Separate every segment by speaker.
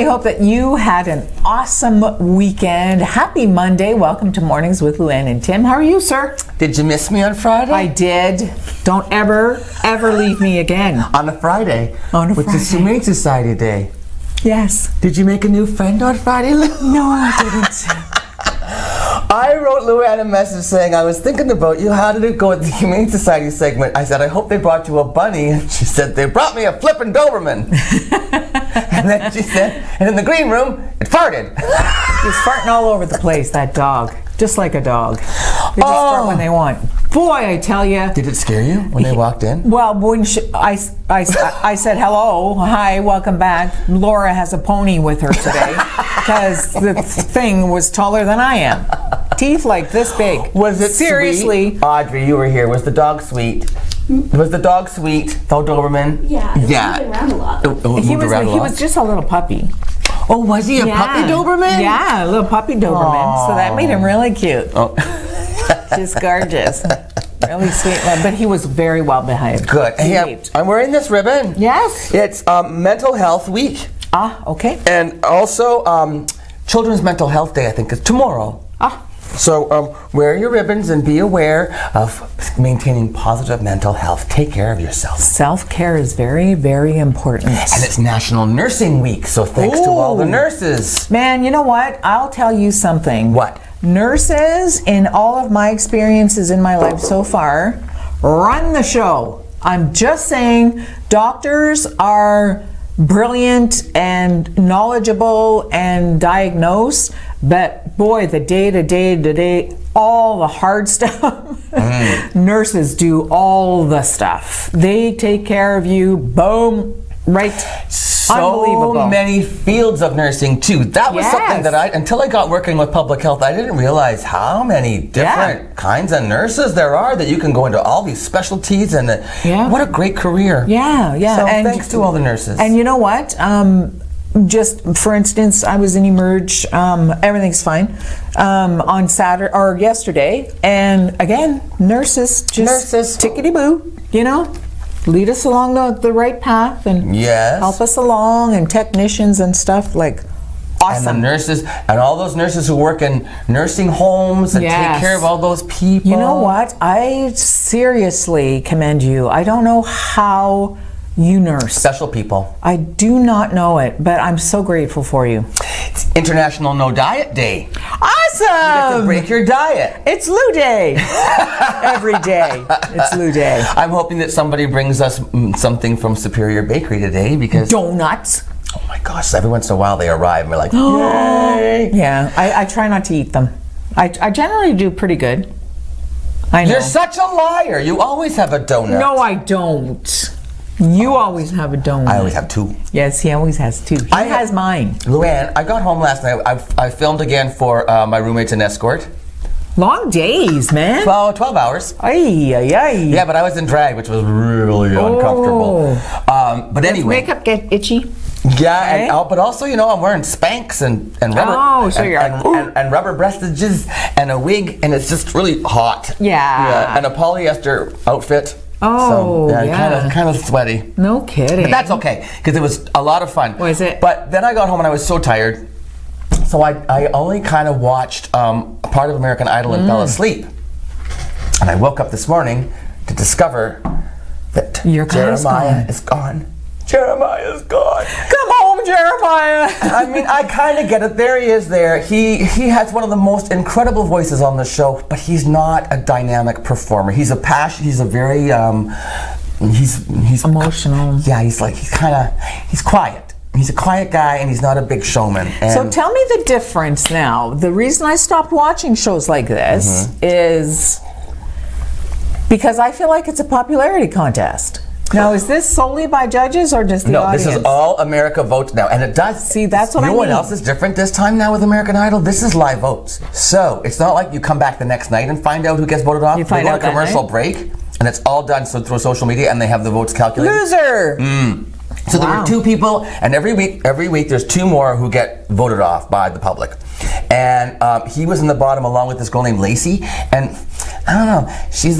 Speaker 1: I hope that you had an awesome weekend. Happy Monday. Welcome to Mornings with Luann and Tim. How are you, sir?
Speaker 2: Did you miss me on Friday?
Speaker 1: I did. Don't ever leave me again.
Speaker 2: On a Friday?
Speaker 1: On a
Speaker 2: Which
Speaker 1: Friday.
Speaker 2: is Humane Society Day.
Speaker 1: Yes.
Speaker 2: Did you make a new friend on Friday, Lou?
Speaker 1: No, I didn't.
Speaker 2: I wrote Luann a message saying, I was thinking about you. How did it go at the Humane Society segment? I said, I hope they brought you a bunny. And she said, they brought me a flippin' Doberman. And then she said, and in the green room, it farted.
Speaker 1: He's farting all over the place, that dog. Just like a dog. They just fart when they want. Boy, I tell you.
Speaker 2: Did it scare you when they walked in?
Speaker 1: Well, when I said, hello, hi, welcome back. Laura has a pony with her today because the thing was taller than I am. Teeth like this big.
Speaker 2: Was it
Speaker 1: seriously?
Speaker 2: Sweet? Audrey, you were here. Was the dog sweet? Was the dog sweet? The Doberman?
Speaker 3: Yeah. Moving around a lot.
Speaker 1: He was just a little puppy.
Speaker 2: Oh, was he a puppy Doberman?
Speaker 1: Yeah, a little puppy Doberman.
Speaker 2: Aww.
Speaker 1: So that made him really cute.
Speaker 2: Oh.
Speaker 1: Just gorgeous. Really sweet. But he was very well behaved.
Speaker 2: Good. Hey, I'm wearing this ribbon.
Speaker 1: Yes.
Speaker 2: It's Mental Health Week.
Speaker 1: Ah, okay.
Speaker 2: And also Children's Mental Health Day, I think, is tomorrow.
Speaker 1: Ah.
Speaker 2: So wear your ribbons and be aware of maintaining positive mental health. Take care of yourself.
Speaker 1: Self-care is very, very important.
Speaker 2: And it's National Nursing Week, so thanks to all the nurses.
Speaker 1: Man, you know what? I'll tell you something.
Speaker 2: What?
Speaker 1: Nurses, in all of my experiences in my life so far, run the show. I'm just saying, doctors are brilliant and knowledgeable and diagnose, but boy, the day-to-day, all the hard stuff, nurses do all the stuff. They take care of you, boom, right.
Speaker 2: So many fields of nursing too. That was something that until I got working with public health, I didn't realize how many different kinds of nurses there are, that you can go into all these specialties, and what a great career.
Speaker 1: Yeah.
Speaker 2: So
Speaker 1: and
Speaker 2: thanks to all the nurses.
Speaker 1: And you know what? Just for instance, I was in Emerge, everything's fine, on Saturday or yesterday, and again, nurses tickety-boo, you know, lead us along the right path and help us along, and technicians and stuff, like awesome.
Speaker 2: And the nurses, and all those nurses who work in nursing homes and take care of all those people.
Speaker 1: You know what? I seriously commend you. I don't know how you nurse.
Speaker 2: Special people.
Speaker 1: I do not know it, but I'm so grateful for you.
Speaker 2: It's International No Diet Day.
Speaker 1: Awesome!
Speaker 2: You have to break your diet.
Speaker 1: It's Lou Day. Every day. It's Lou Day.
Speaker 2: I'm hoping that somebody brings us something from Superior Bakery today, because
Speaker 1: donuts.
Speaker 2: Oh my gosh, every once in a while they arrive and we're like, yay!
Speaker 1: Yeah, I try not to eat them. I generally do pretty good. I know.
Speaker 2: You're such a liar. You always have a donut.
Speaker 1: No, I don't. You always have a donut.
Speaker 2: I always have two.
Speaker 1: Yes, he always has two. He has mine.
Speaker 2: Luann, I got home last night. I filmed again for my roommates An Escort.
Speaker 1: Long days, man.
Speaker 2: 12 hours.
Speaker 1: Ay.
Speaker 2: Yeah, but I was in drag, which was really uncomfortable. But anyway.
Speaker 1: Does makeup get itchy?
Speaker 2: Yeah, but also, you know, I'm wearing Spanx and rubber.
Speaker 1: Oh, so you're
Speaker 2: and rubber breastages and a wig, and it's just really hot.
Speaker 1: Yeah.
Speaker 2: And a polyester outfit.
Speaker 1: Oh,
Speaker 2: so, kind of sweaty.
Speaker 1: No kidding.
Speaker 2: But that's okay, because it was a lot of fun.
Speaker 1: Was it?
Speaker 2: But then I got home and I was so tired, so I only kind of watched a part of American Idol and fell asleep. And I woke up this morning to discover that Jeremiah is gone. Jeremiah is gone.
Speaker 1: Come home, Jeremiah.
Speaker 2: I mean, I kind of get it. There he is there. He has one of the most incredible voices on the show, but he's not a dynamic performer. He's a very, he's
Speaker 1: emotional.
Speaker 2: Yeah, he's quiet. He's a quiet guy, and he's not a big showman. And
Speaker 1: so tell me the difference now. The reason I stopped watching shows like this is because I feel like it's a popularity contest. Now, is this solely by judges or just the audience?
Speaker 2: No, this is all America votes now, and it does.
Speaker 1: See, that's what I mean.
Speaker 2: You know what else is different this time now with American Idol? This is live votes. So it's not like you come back the next night and find out who gets voted off.
Speaker 1: You find out
Speaker 2: a commercial break, and it's all done through social media, and they have the votes calculated.
Speaker 1: Loser!
Speaker 2: So there were two people, and every week there's two more who get voted off by the public. And he was in the bottom along with this girl named Lacey, and I don't know, she's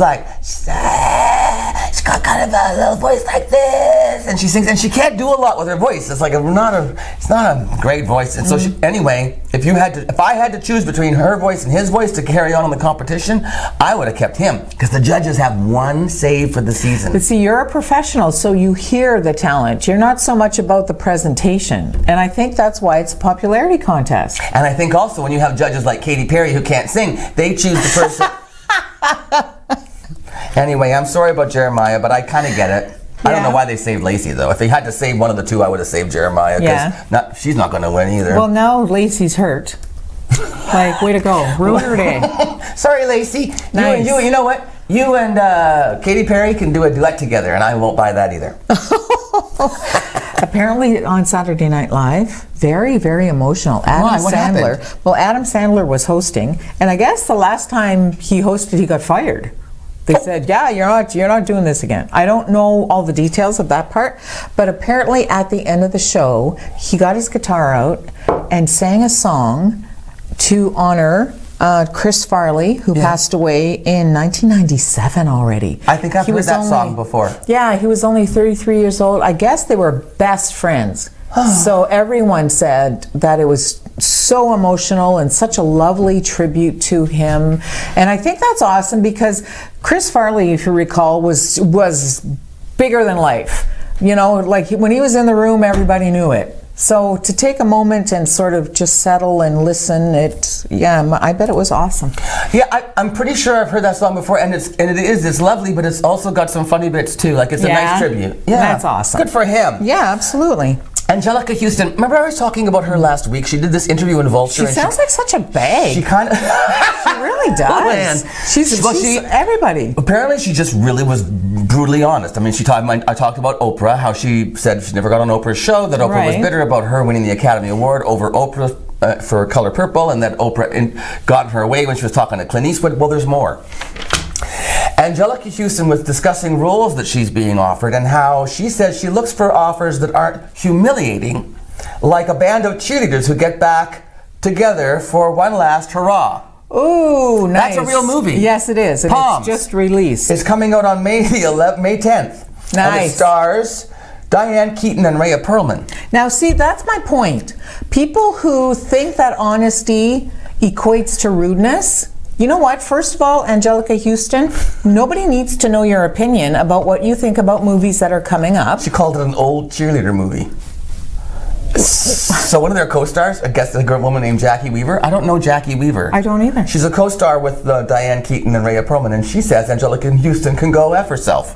Speaker 2: she's got kind of a little voice like this, and she sings, and she can't do a lot with her voice. It's like it's not a great voice. And so anyway, if I had to choose between her voice and his voice to carry on in the competition, I would have kept him, because the judges have one save for the season.
Speaker 1: But see, you're a professional, so you hear the talent. You're not so much about the presentation, and I think that's why it's a popularity contest.
Speaker 2: And I think also when you have judges like Katy Perry who can't sing, they choose the person. Anyway, I'm sorry about Jeremiah, but I kind of get it. I don't know why they saved Lacey, though. If they had to save one of the two, I would have saved Jeremiah, because she's not going to win either.
Speaker 1: Well, now Lacey's hurt. Like, way to go. Ruined her day.
Speaker 2: Sorry, Lacey.
Speaker 1: Nice.
Speaker 2: You know what? You and Katy Perry can do a duet together, and I won't buy that either.
Speaker 1: Apparently on Saturday Night Live, very, very emotional. Adam
Speaker 2: What
Speaker 1: Sandler.
Speaker 2: happened?
Speaker 1: Well, Adam Sandler was hosting, and I guess the last time he hosted, he got fired. They said, "Yeah, you're not doing this again." I don't know all the details of that part, but apparently at the end of the show, he got his guitar out and sang a song to honor Chris Farley, who passed away in 1997 already.
Speaker 2: I think I've heard that song before.
Speaker 1: Yeah, he was only 33 years old. I guess they were best friends. So everyone said that it was so emotional and such a lovely tribute to him. And I think that's awesome, because Chris Farley, if you recall, was bigger than life. You know, like when he was in the room, everybody knew it. So to take a moment and sort of just settle and listen, I bet it was awesome.
Speaker 2: Yeah, I'm pretty sure I've heard that song before, and it's lovely, but it's also got some funny bits too. Like, it's a nice tribute. Yeah,
Speaker 1: that's awesome.
Speaker 2: Good for him.
Speaker 1: Yeah, absolutely.
Speaker 2: Angelica Houston, remember I was talking about her last week? She did this interview in Vulture.
Speaker 1: She sounds like such a bag.
Speaker 2: She kind of...
Speaker 1: She really does.
Speaker 2: Oh, man.
Speaker 1: She's everybody.
Speaker 2: Apparently she just really was brutally honest. I mean, I talked about Oprah, how she said she never got on Oprah's show, that Oprah was bitter about her winning the Academy Award over Oprah for Color Purple, and that Oprah got in her way when she was talking to Clint Eastwood. Well, there's more. Angelica Houston was discussing roles that she's being offered, and how she says she looks for offers that aren't humiliating, like a band of cheerleaders who get back together for one last hurrah.
Speaker 1: Ooh, nice.
Speaker 2: That's a real movie.
Speaker 1: Yes, it is. And
Speaker 2: Palms.
Speaker 1: It's just released.
Speaker 2: It's coming out on May 10th.
Speaker 1: Nice.
Speaker 2: And it stars Diane Keaton and Rhea Perlman.
Speaker 1: Now, see, that's my point. People who think that honesty equates to rudeness, you know what? First of all, Angelica Houston, nobody needs to know your opinion about what you think about movies that are coming up.
Speaker 2: She called it an old cheerleader movie. So one of their co-stars, I guess a woman named Jackie Weaver. I don't know Jackie Weaver.
Speaker 1: I don't either.
Speaker 2: She's a co-star with Diane Keaton and Rhea Perlman, and she says Angelica Houston can go F herself.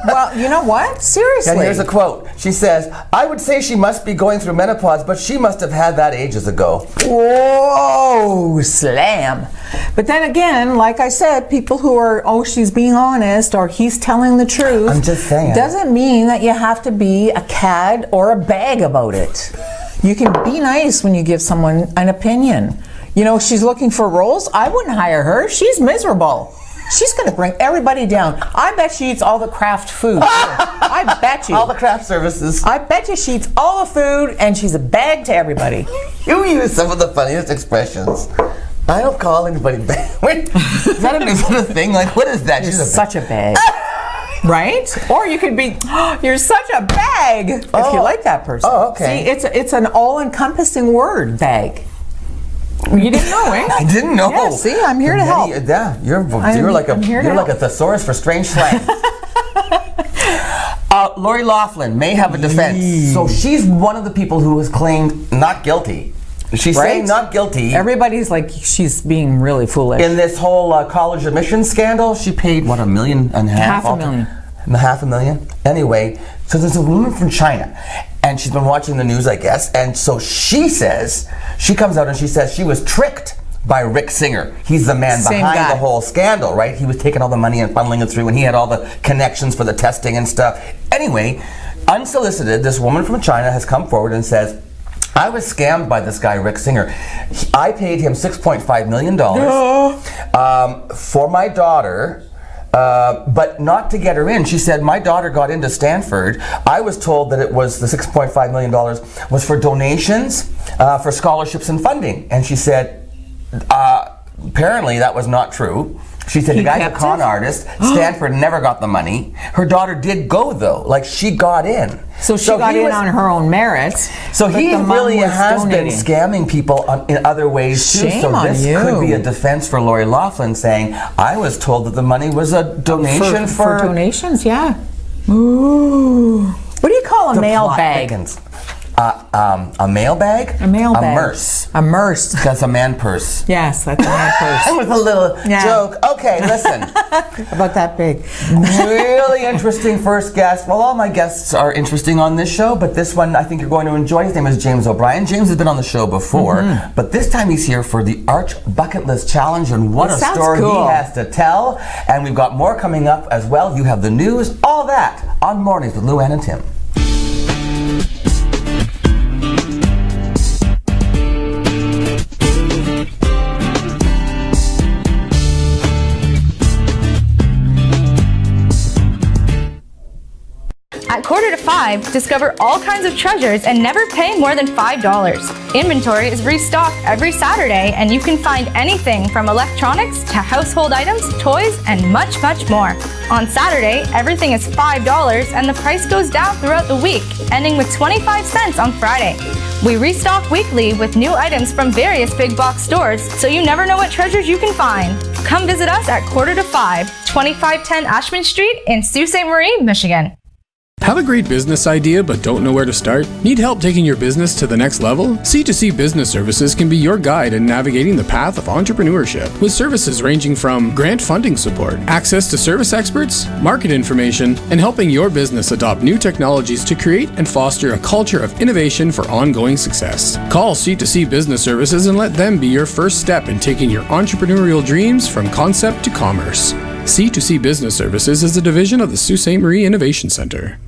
Speaker 1: Well, you know what? Seriously.
Speaker 2: And here's a quote. She says, "I would say she must be going through menopause, but she must have had that ages ago."
Speaker 1: Whoa, slam. But then again, like I said, people who are, she's being honest, or he's telling the truth.
Speaker 2: I'm just saying.
Speaker 1: Doesn't mean that you have to be a cad or a bag about it. You can be nice when you give someone an opinion. You know, she's looking for roles. I wouldn't hire her. She's miserable. She's going to bring everybody down. I bet she eats all the craft food. I bet you.
Speaker 2: All the craft services.
Speaker 1: I bet you she eats all the food, and she's a bag to everybody.
Speaker 2: You use some of the funniest expressions. I don't call anybody bag. Wait, is that a new sort of thing? Like, what is that?
Speaker 1: You're such a bag. Right? Or you could be, you're such a bag, if you like that person.
Speaker 2: Oh, okay.
Speaker 1: See, it's an all-encompassing word, bag. You didn't know, eh?
Speaker 2: I didn't know.
Speaker 1: Yeah, see, I'm here to help.
Speaker 2: Yeah, you're like a thesaurus for strange slang. Lori Loughlin may have a defense. So she's one of the people who has claimed not guilty. She's saying not guilty.
Speaker 1: Everybody's like, she's being really foolish.
Speaker 2: In this whole college admissions scandal, she paid, what, $1.5 million? $500,000. Anyway, so there's a woman from China, and she's been watching the news, I guess, and so she says, she comes out and she says she was tricked by Rick Singer. He's the man behind the whole scandal, right? He was taking all the money and funneling it through, and he had all the connections for the testing and stuff. Anyway, unsolicited, this woman from China has come forward and says, I was scammed by this guy, Rick Singer. I paid him $6.5 million for my daughter, but not to get her in. She said, my daughter got into Stanford. I was told that it was the $6.5 million was for donations, for scholarships and funding. And she said, apparently that was not true. She said
Speaker 1: He
Speaker 2: the guy's a
Speaker 1: kept
Speaker 2: con
Speaker 1: it?
Speaker 2: artist. Stanford never got the money. Her daughter did go though. Like she got in.
Speaker 1: So she got in on her own merits.
Speaker 2: So
Speaker 1: but
Speaker 2: he
Speaker 1: the mom
Speaker 2: really
Speaker 1: was
Speaker 2: has
Speaker 1: donating.
Speaker 2: been scamming people in other ways too.
Speaker 1: Shame
Speaker 2: so
Speaker 1: on
Speaker 2: this
Speaker 1: you.
Speaker 2: could be a defense for Lori Loughlin saying, I was told that the money was a donation
Speaker 1: for donations, yeah. Ooh. What do you call a
Speaker 2: the
Speaker 1: mail
Speaker 2: plot
Speaker 1: bag?
Speaker 2: thickens. A mail bag?
Speaker 1: A mail bag.
Speaker 2: A merce.
Speaker 1: A merce.
Speaker 2: That's a man purse.
Speaker 1: Yes, that's a man purse.
Speaker 2: With a little joke. Okay, listen.
Speaker 1: About that big.
Speaker 2: Really interesting first guest. Well, all my guests are interesting on this show, but this one I think you're going to enjoy. His name is James O'Brien. James has been on the show before, but this time he's here for the Arch Bucket List Challenge, and what a story he has to tell. And we've got more coming up as well. You have the news, all that on Mornings with Luann and Tim.
Speaker 3: At 4:45, discover all kinds of treasures and never pay more than $5. Inventory is restocked every Saturday, and you can find anything from electronics to household items, toys, and much, much more. On Saturday, everything is $5, and the price goes down throughout the week, ending with 25 cents on Friday. We restock weekly with new items from various big box stores, so you never know what treasures you can find. Come visit us at 4:45, 2510 Ashman Street in Sault Ste. Marie, Michigan.
Speaker 4: Have a great business idea but don't know where to start? Need help taking your business to the next level? C2C Business Services can be your guide in navigating the path of entrepreneurship, with services ranging from grant funding support, access to service experts, market information, and helping your business adopt new technologies to create and foster a culture of innovation for ongoing success. Call C2C Business Services and let them be your first step in taking your entrepreneurial dreams from concept to commerce. C2C Business Services is a division of the Sault Ste. Marie Innovation Center.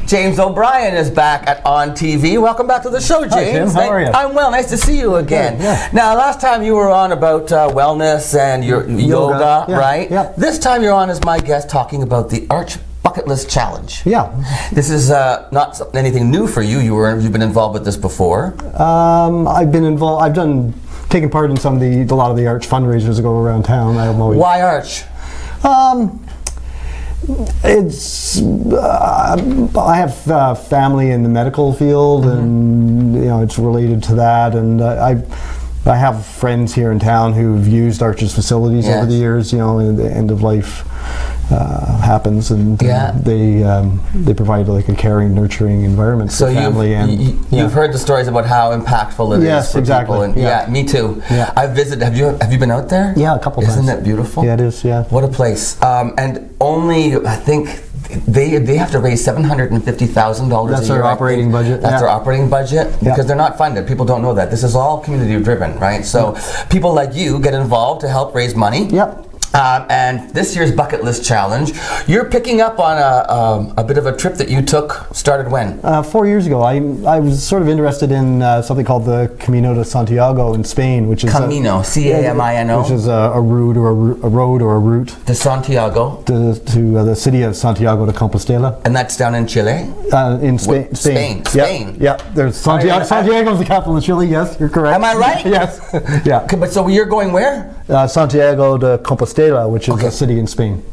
Speaker 2: James O'Brien is back at ONNtv. Welcome back to the show, James.
Speaker 5: Hi, Tim. How are you?
Speaker 2: I'm well. Nice to see you again.
Speaker 5: Yeah.
Speaker 2: Now, last time you were on about wellness and your yoga,
Speaker 5: Yeah,
Speaker 2: right?
Speaker 5: yeah.
Speaker 2: This time you're on as my guest talking about the Arch Bucket List Challenge.
Speaker 5: Yeah.
Speaker 2: This is not anything new for you. You've been involved with this before.
Speaker 5: I've been involved. Taken part in a lot of the Arch fundraisers that go around town.
Speaker 2: Why Arch?
Speaker 5: I have family in the medical field, and it's related to that. And I have friends here in town who've used Arch's facilities over the years. And the end of life happens, and they provide like a caring, nurturing environment for family.
Speaker 2: You've heard the stories about how impactful it is for people. And me too. Yeah. I've visited. Have you been out there?
Speaker 5: Yeah, a couple times.
Speaker 2: Isn't that beautiful?
Speaker 5: Yeah, it is. Yeah.
Speaker 2: What a place. And only I think they have to raise $750,000.
Speaker 5: That's their operating budget.
Speaker 2: That's their operating budget because they're not funded. People don't know that. This is all community driven, right? So people like you get involved to help raise money.
Speaker 5: Yep.
Speaker 2: And this year's Bucket List Challenge, you're picking up on a bit of a trip that you took. Started when?
Speaker 5: 4 years ago. I was sort of interested in something called the Camino de Santiago in Spain, which is
Speaker 2: Camino, C-A-M-I-N-O,
Speaker 5: which is a route or a route
Speaker 2: to Santiago,
Speaker 5: to the city of Santiago de Compostela,
Speaker 2: and that's down in Chile.
Speaker 5: In Spain.
Speaker 2: Spain.
Speaker 5: Yeah. There's Santiago. Santiago is the capital of Chile. Yes, you're correct.
Speaker 2: Am I right?
Speaker 5: Yes. Yeah.
Speaker 2: But so you're going where?
Speaker 5: Santiago de Compostela. Compostela, which is a city in Spain.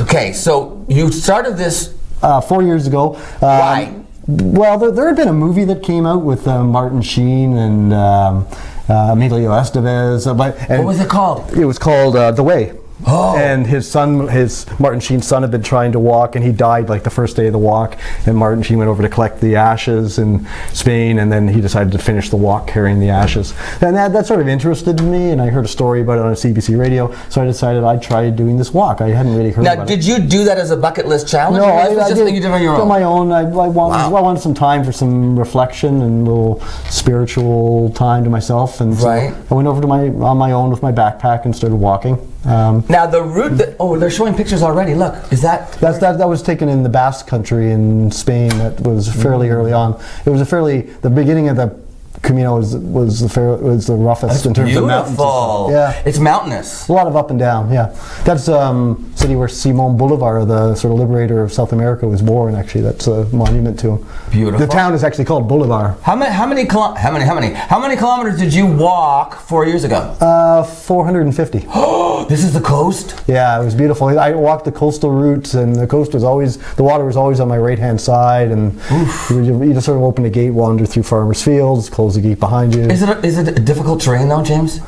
Speaker 2: Okay, so you started this
Speaker 5: 4 years ago.
Speaker 2: Why?
Speaker 5: Well, there had been a movie that came out with Martin Sheen and Emilio Estevez.
Speaker 2: What was it called?
Speaker 5: It was called The Way.
Speaker 2: Oh.
Speaker 5: And Martin Sheen's son had been trying to walk, and he died like the first day of the walk. And Martin Sheen went over to collect the ashes in Spain, and then he decided to finish the walk carrying the ashes. And that sort of interested me, and I heard a story about it on CBC radio, so I decided I'd try doing this walk. I hadn't really heard about it.
Speaker 2: Now, did you do that as a bucket list challenge?
Speaker 5: No,
Speaker 2: or
Speaker 5: I
Speaker 2: was just
Speaker 5: did
Speaker 2: something you did on your own?
Speaker 5: On my own. I wanted some time for some reflection and a little spiritual time to myself. And so I went over on my own with my backpack and started walking.
Speaker 2: Now the route they're showing pictures already. Look, is that
Speaker 5: was taken in the Basque Country in Spain. That was fairly early on. It was the beginning of the Camino was the roughest in terms of mountains.
Speaker 2: Beautiful.
Speaker 5: Yeah,
Speaker 2: it's mountainous.
Speaker 5: A lot of up and down. Yeah, that's city where Simón Bolívar, the sort of liberator of South America, was born. Actually, that's a monument to him.
Speaker 2: Beautiful.
Speaker 5: The town is actually called Bolivar.
Speaker 2: How many kilometers did you walk 4 years ago?
Speaker 5: 450.
Speaker 2: Oh, this is the coast?
Speaker 5: Yeah, it was beautiful. I walked the coastal routes, and the water was always on my right-hand side, and you just sort of open a gate, wander through farmers' fields, close the gate behind you.
Speaker 2: Is it a difficult terrain though, James?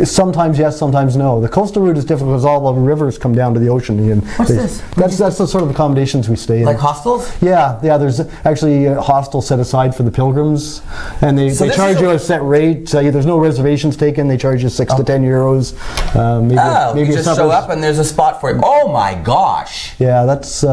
Speaker 5: Sometimes yes, sometimes no. The coastal route is difficult because all the rivers come down to the ocean. And
Speaker 2: What's this?
Speaker 5: That's the sort of accommodations we stay in.
Speaker 2: Like hostels?
Speaker 5: Yeah. There's actually a hostel set aside for the pilgrims, and they charge you a set rate. There's no reservations taken. They charge you 6 to 10 euros. Maybe
Speaker 2: you just show up and there's a spot for you. Oh my gosh!
Speaker 5: Yeah, that's.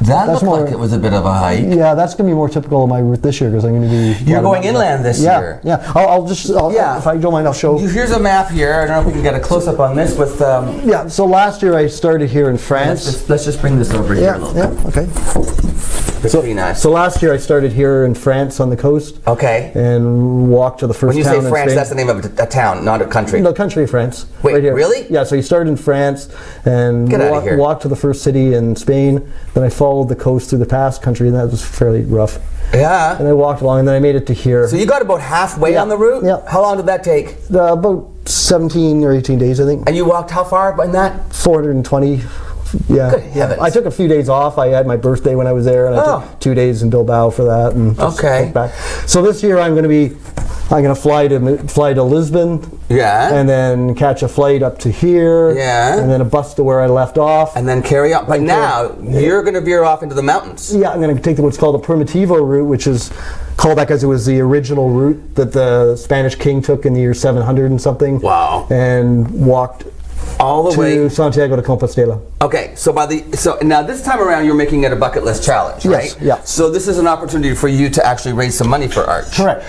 Speaker 2: That looked like it was a bit of a hike.
Speaker 5: Yeah, that's going to be more typical of my route this year because I'm going to be.
Speaker 2: You're going inland this year.
Speaker 5: Yeah. If I don't mind, I'll show.
Speaker 2: Here's a map here. I don't know if we can get a close up on this with.
Speaker 5: Yeah. So last year I started here in France.
Speaker 2: Let's just bring this over here.
Speaker 5: Yeah. Okay.
Speaker 2: Pretty nice.
Speaker 5: So last year I started here in France on the coast.
Speaker 2: Okay.
Speaker 5: And walked to the first town.
Speaker 2: When you say
Speaker 5: in
Speaker 2: France,
Speaker 5: Spain.
Speaker 2: that's the name of a town, not a country.
Speaker 5: No, country of France.
Speaker 2: Wait,
Speaker 5: right here.
Speaker 2: Really?
Speaker 5: Yeah. So you started in France and walked to the first city in Spain. Then I followed the coast through the Basque Country, and that was fairly rough.
Speaker 2: Yeah.
Speaker 5: And I walked along, and then I made it to here.
Speaker 2: So you got about halfway on the route?
Speaker 5: Yeah.
Speaker 2: How long did that take?
Speaker 5: About 17 or 18 days, I think.
Speaker 2: And you walked how far in that?
Speaker 5: 420. Yeah.
Speaker 2: Good heavens.
Speaker 5: I took a few days off. I had my birthday when I was there, and I took 2 days in Bilbao for that. And just went back. So this year I'm going to fly to Lisbon.
Speaker 2: Yeah.
Speaker 5: And then catch a flight up to here.
Speaker 2: Yeah.
Speaker 5: And then a bus to where I left off.
Speaker 2: And then carry on. But now you're going to veer off into the mountains.
Speaker 5: Yeah, I'm going to take what's called the Primitivo route, which is called that because it was the original route that the Spanish king took in the year 700 and something.
Speaker 2: Wow.
Speaker 5: And walked
Speaker 2: all the way
Speaker 5: to Santiago de Compostela.
Speaker 2: Okay, so now this time around you're making it a bucket list challenge, right?
Speaker 5: Yes, yeah.
Speaker 2: So this is an opportunity for you to actually raise some money for Arch.
Speaker 5: Correct.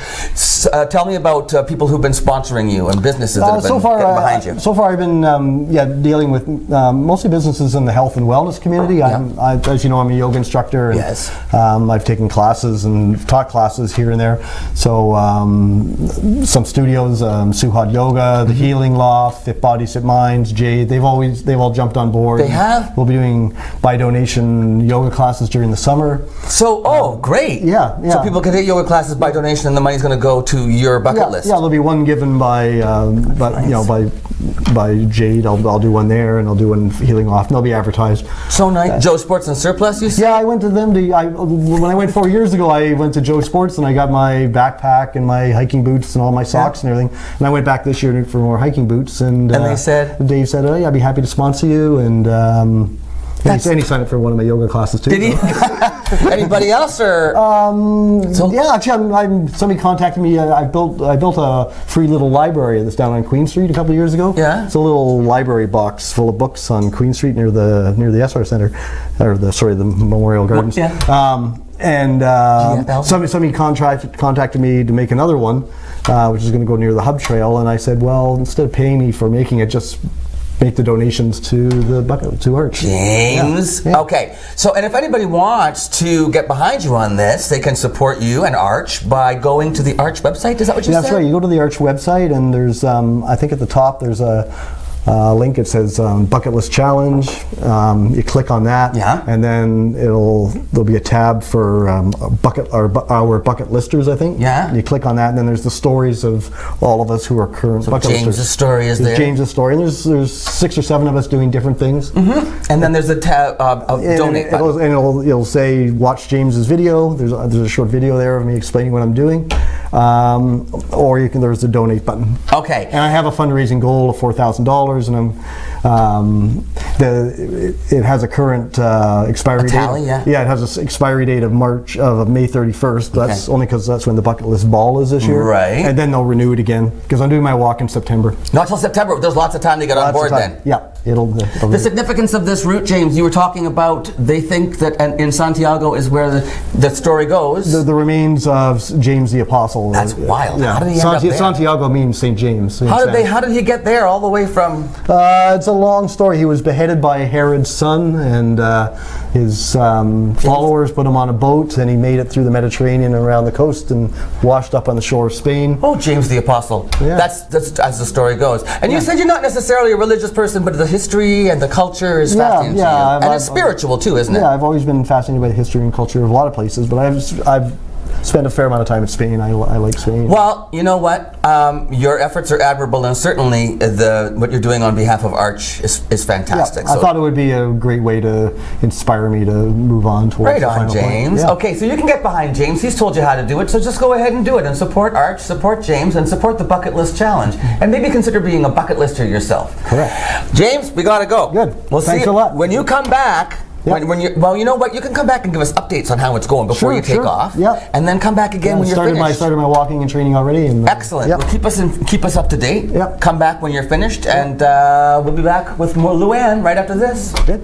Speaker 2: Tell me about people who've been sponsoring you and businesses that have been getting behind you.
Speaker 5: So far I've been dealing with mostly businesses in the health and wellness community. As you know, I'm a yoga instructor. And,
Speaker 2: yes.
Speaker 5: I've taken classes and taught classes here and there. So some studios, Suhad Yoga, The Healing Loft, Fit Bodies, Fit Minds, Jade, they've all jumped on board.
Speaker 2: They have?
Speaker 5: We'll be doing by donation yoga classes during the summer.
Speaker 2: So, great.
Speaker 5: Yeah.
Speaker 2: So people can take yoga classes by donation and the money's going to go to your bucket list.
Speaker 5: Yeah, there'll be one given by Jade. I'll do one there, and I'll do one Healing Loft, and they'll be advertised.
Speaker 2: So nice. Joe Sports and Surplus, you said?
Speaker 5: Yeah, I went to them when I went 4 years ago, I went to Joe Sports and I got my backpack and my hiking boots and all my socks and everything. And I went back this year for more hiking boots, and
Speaker 2: they said?
Speaker 5: Dave said, "Oh yeah, I'd be happy to sponsor you," and he signed up for one of my yoga classes too.
Speaker 2: Did he? Anybody else or?
Speaker 5: Yeah, actually, somebody contacted me. I built a free little library that's down on Queen Street a couple of years ago.
Speaker 2: Yeah.
Speaker 5: It's a little library box full of books on Queen Street near the SR Center, or the Memorial Gardens.
Speaker 2: Yeah.
Speaker 5: Somebody contacted me to make another one, which is going to go near the Hub Trail, and I said, well, instead of paying me for making it, just make the donations to the bucket to Arch.
Speaker 2: James.
Speaker 5: Yeah.
Speaker 2: Okay. So, and if anybody wants to get behind you on this, they can support you and Arch by going to the Arch website. Is that what you said?
Speaker 5: That's right. You go to the Arch website, and there's I think at the top there's a link. It says Bucket List Challenge. You click on that, and then there'll be a tab for our bucket listers, I think.
Speaker 2: Yeah.
Speaker 5: You click on that, and then there's the stories of all of us who are current bucket listers.
Speaker 2: James's story is there.
Speaker 5: James's story, and there's 6 or 7 of us doing different things.
Speaker 2: And then there's a tab donate button.
Speaker 5: And it'll say watch James's video. There's a short video there of me explaining what I'm doing. Or there's the donate button.
Speaker 2: Okay.
Speaker 5: And I have a fundraising goal of $4,000, and it has a current expiry date.
Speaker 2: Tally, yeah.
Speaker 5: Yeah, it has an expiry date of May 31st. That's only because that's when the bucket list ball is this year.
Speaker 2: Right.
Speaker 5: And then they'll renew it again because I'm doing my walk in September.
Speaker 2: Not till September. There's lots of time to get on board then.
Speaker 5: Yeah.
Speaker 2: The significance of this route, James, you were talking about, they think that in Santiago is where the story goes.
Speaker 5: The remains of James the Apostle.
Speaker 2: That's wild.
Speaker 5: Yeah.
Speaker 2: How did he end up there?
Speaker 5: Santiago means St. James.
Speaker 2: How did he get there all the way from?
Speaker 5: It's a long story. He was beheaded by Herod's son, and his followers put him on a boat, and he made it through the Mediterranean around the coast and washed up on the shore of Spain.
Speaker 2: Oh, James the Apostle.
Speaker 5: Yeah.
Speaker 2: That's as the story goes. And you said you're not necessarily a religious person, but the history and the culture is fascinating to you. And it's spiritual too, isn't it?
Speaker 5: Yeah, I've always been fascinated by the history and culture of a lot of places, but I've spent a fair amount of time in Spain. I like Spain.
Speaker 2: Well, you know what? Your efforts are admirable, and certainly what you're doing on behalf of Arch is fantastic.
Speaker 5: Yeah, I thought it would be a great way to inspire me to move on towards
Speaker 2: the final James.
Speaker 5: Yeah.
Speaker 2: Okay, so you can get behind James. He's told you how to do it, so just go ahead and do it and support Arch, support James, and support the Bucket List Challenge. And maybe consider being a bucket lister yourself.
Speaker 5: Correct.
Speaker 2: James, we gotta go.
Speaker 5: Good.
Speaker 2: Well,
Speaker 5: thanks a lot.
Speaker 2: When you come back.
Speaker 5: Yep.
Speaker 2: Well, you know what? You can come back and give us updates on how it's going before you take off.
Speaker 5: Yep.
Speaker 2: And then come back again when you're finished.
Speaker 5: I started my walking and training already. And,
Speaker 2: excellent.
Speaker 5: Yep.
Speaker 2: Well, keep us up to date.
Speaker 5: Yep.
Speaker 2: Come back when you're finished, and we'll be back with more Luann right after this.
Speaker 5: Good.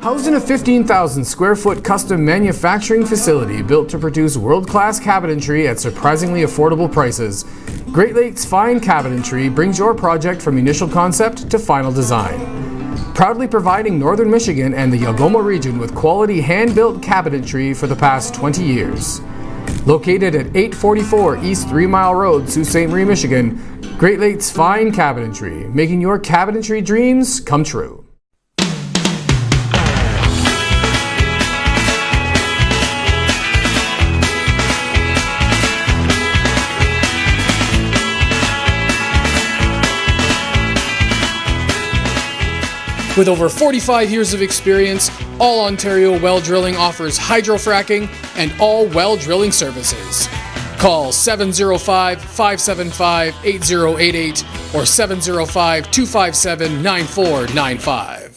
Speaker 4: Housed in a 15,000 square foot custom manufacturing facility built to produce world-class cabinetry at surprisingly affordable prices, Great Lakes Fine Cabinetry brings your project from initial concept to final design. Proudly providing Northern Michigan and the Algoma region with quality hand-built cabinetry for the past 20 years. Located at 844 East 3 Mile Road, Sault Ste. Marie, Michigan, Great Lakes Fine Cabinetry, making your cabinetry dreams come true. With over 45 years of experience, All Ontario Well Drilling offers hydrofracking and all well drilling services. Call 705-575-8088 or 705-257-9495.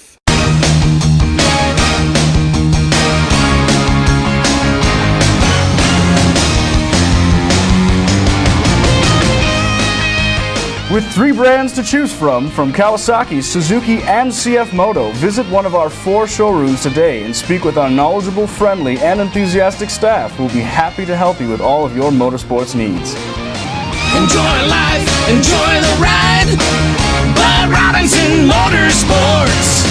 Speaker 6: With 3 brands to choose from Kawasaki, Suzuki, and CF Moto, visit one of our 4 showrooms today and speak with our knowledgeable, friendly, and enthusiastic staff who will be happy to help you with all of your motorsports needs.
Speaker 7: Enjoy life, enjoy the ride, Bud Robinson Motorsports.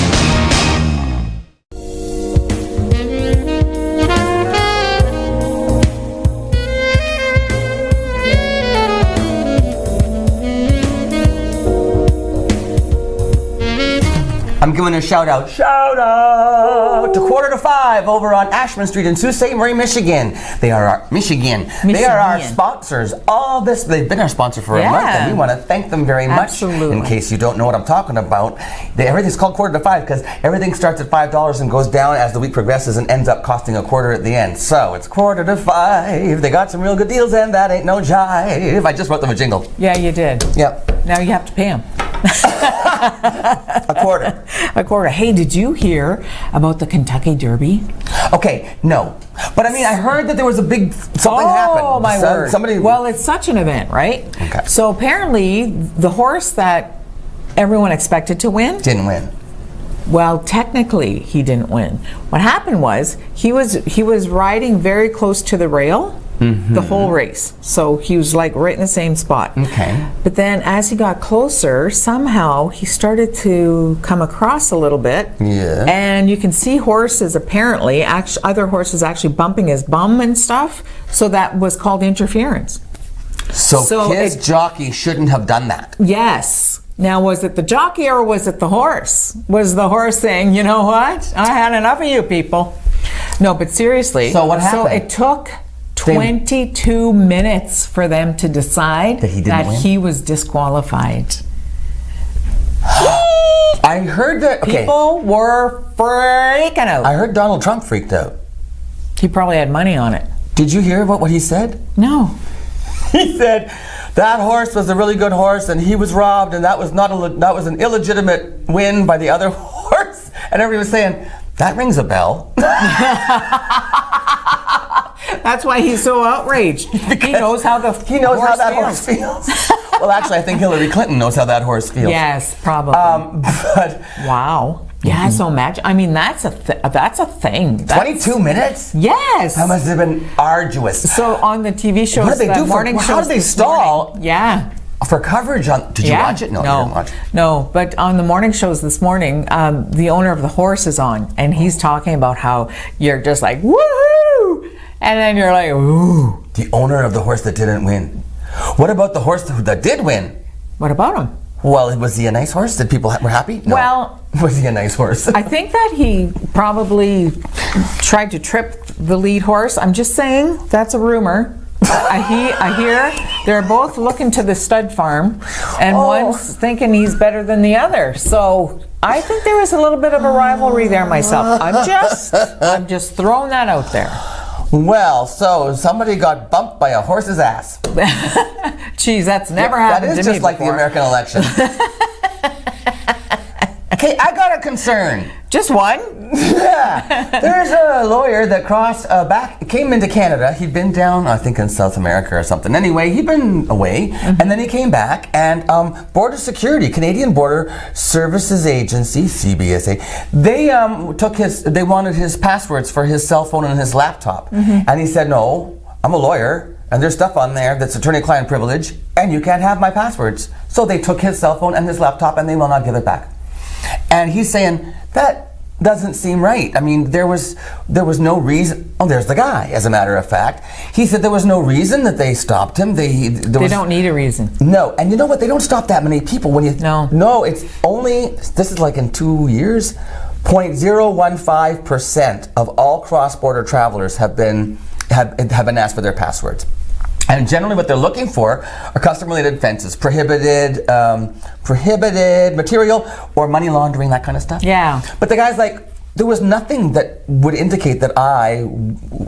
Speaker 2: I'm giving a shout out. Shout out to 4:45 over on Ashman Street in Sault Ste. Marie, Michigan. They are our They are our sponsors. All this, they've been our sponsor for a month, and we want to thank them very much.
Speaker 1: Absolutely.
Speaker 2: In case you don't know what I'm talking about, everything's called 4:45 because everything starts at $5 and goes down as the week progresses and ends up costing a quarter at the end. So it's 4:45. They got some real good deals, and that ain't no jive. I just wrote them a jingle.
Speaker 1: Yeah, you did.
Speaker 2: Yep.
Speaker 1: Now you have to pay them.
Speaker 2: A quarter.
Speaker 1: A quarter. Hey, did you hear about the Kentucky Derby?
Speaker 2: Okay, no. But I mean, I heard that there was a big something happened.
Speaker 1: Oh, my word.
Speaker 2: Somebody.
Speaker 1: Well, it's such an event, right?
Speaker 2: Okay.
Speaker 1: So apparently, the horse that everyone expected to win
Speaker 2: didn't win.
Speaker 1: Well, technically, he didn't win. What happened was he was riding very close to the rail. The whole race. So he was like right in the same spot.
Speaker 2: Okay.
Speaker 1: But then as he got closer, somehow he started to come across a little bit.
Speaker 2: Yeah.
Speaker 1: And you can see horses apparently, other horses actually bumping his bum and stuff. So that was called interference.
Speaker 2: So his jockey shouldn't have done that.
Speaker 1: Yes. Now, was it the jockey or was it the horse? Was the horse saying, you know what? I had enough of you people. No, but seriously.
Speaker 2: So what happened?
Speaker 1: So it took 22 minutes for them to decide that he was disqualified.
Speaker 2: I heard that
Speaker 1: people were freaking out.
Speaker 2: I heard Donald Trump freaked out.
Speaker 1: He probably had money on it.
Speaker 2: Did you hear what he said?
Speaker 1: No.
Speaker 2: He said that horse was a really good horse and he was robbed and that was an illegitimate win by the other horse. And everybody was saying, that rings a bell.
Speaker 1: That's why he's so outraged. He knows how that
Speaker 2: horse feels. Well, actually, I think Hillary Clinton knows how that horse feels.
Speaker 1: Yes, probably.
Speaker 2: But
Speaker 1: wow. Yeah, so imagine. I mean, that's a thing.
Speaker 2: 22 minutes?
Speaker 1: Yes.
Speaker 2: That must have been arduous.
Speaker 1: So on the TV shows,
Speaker 2: what did they do? How did they stall?
Speaker 1: Yeah.
Speaker 2: For coverage on? Did you watch it? No, you didn't watch it.
Speaker 1: No, but on the morning shows this morning, the owner of the horse is on, and he's talking about how you're just like woohoo, and then you're like ooh.
Speaker 2: The owner of the horse that didn't win. What about the horse that did win?
Speaker 1: What about him?
Speaker 2: Well, was he a nice horse? Did people were happy? No.
Speaker 1: Well,
Speaker 2: was he a nice horse?
Speaker 1: I think that he probably tried to trip the lead horse. I'm just saying that's a rumor. I hear they're both looking to the stud farm, and one's thinking he's better than the other. So I think there was a little bit of a rivalry there myself. I'm just throwing that out there.
Speaker 2: Well, so somebody got bumped by a horse's ass.
Speaker 1: Geez, that's never happened to me.
Speaker 2: That is just like the American election. Okay, I got a concern.
Speaker 1: Just one?
Speaker 2: Yeah. There's a lawyer that came into Canada. He'd been down, I think, in South America or something. Anyway, he'd been away, and then he came back, and Border Security, Canadian Border Services Agency, CBSA, they wanted his passwords for his cell phone and his laptop. And he said, no, I'm a lawyer, and there's stuff on there that's attorney-client privilege, and you can't have my passwords. So they took his cell phone and his laptop, and they will not give it back. And he's saying, that doesn't seem right. I mean, there was no reason. Oh, there's the guy, as a matter of fact. He said there was no reason that they stopped him. They
Speaker 1: don't need a reason.
Speaker 2: No, and you know what? They don't stop that many people. No, it's only, this is like in 2 years, 0.015% of all cross-border travelers have been asked for their passwords. And generally what they're looking for are custom-related offenses, prohibited material, or money laundering, that kind of stuff.
Speaker 1: Yeah.
Speaker 2: But the guy's like, there was nothing that would indicate that I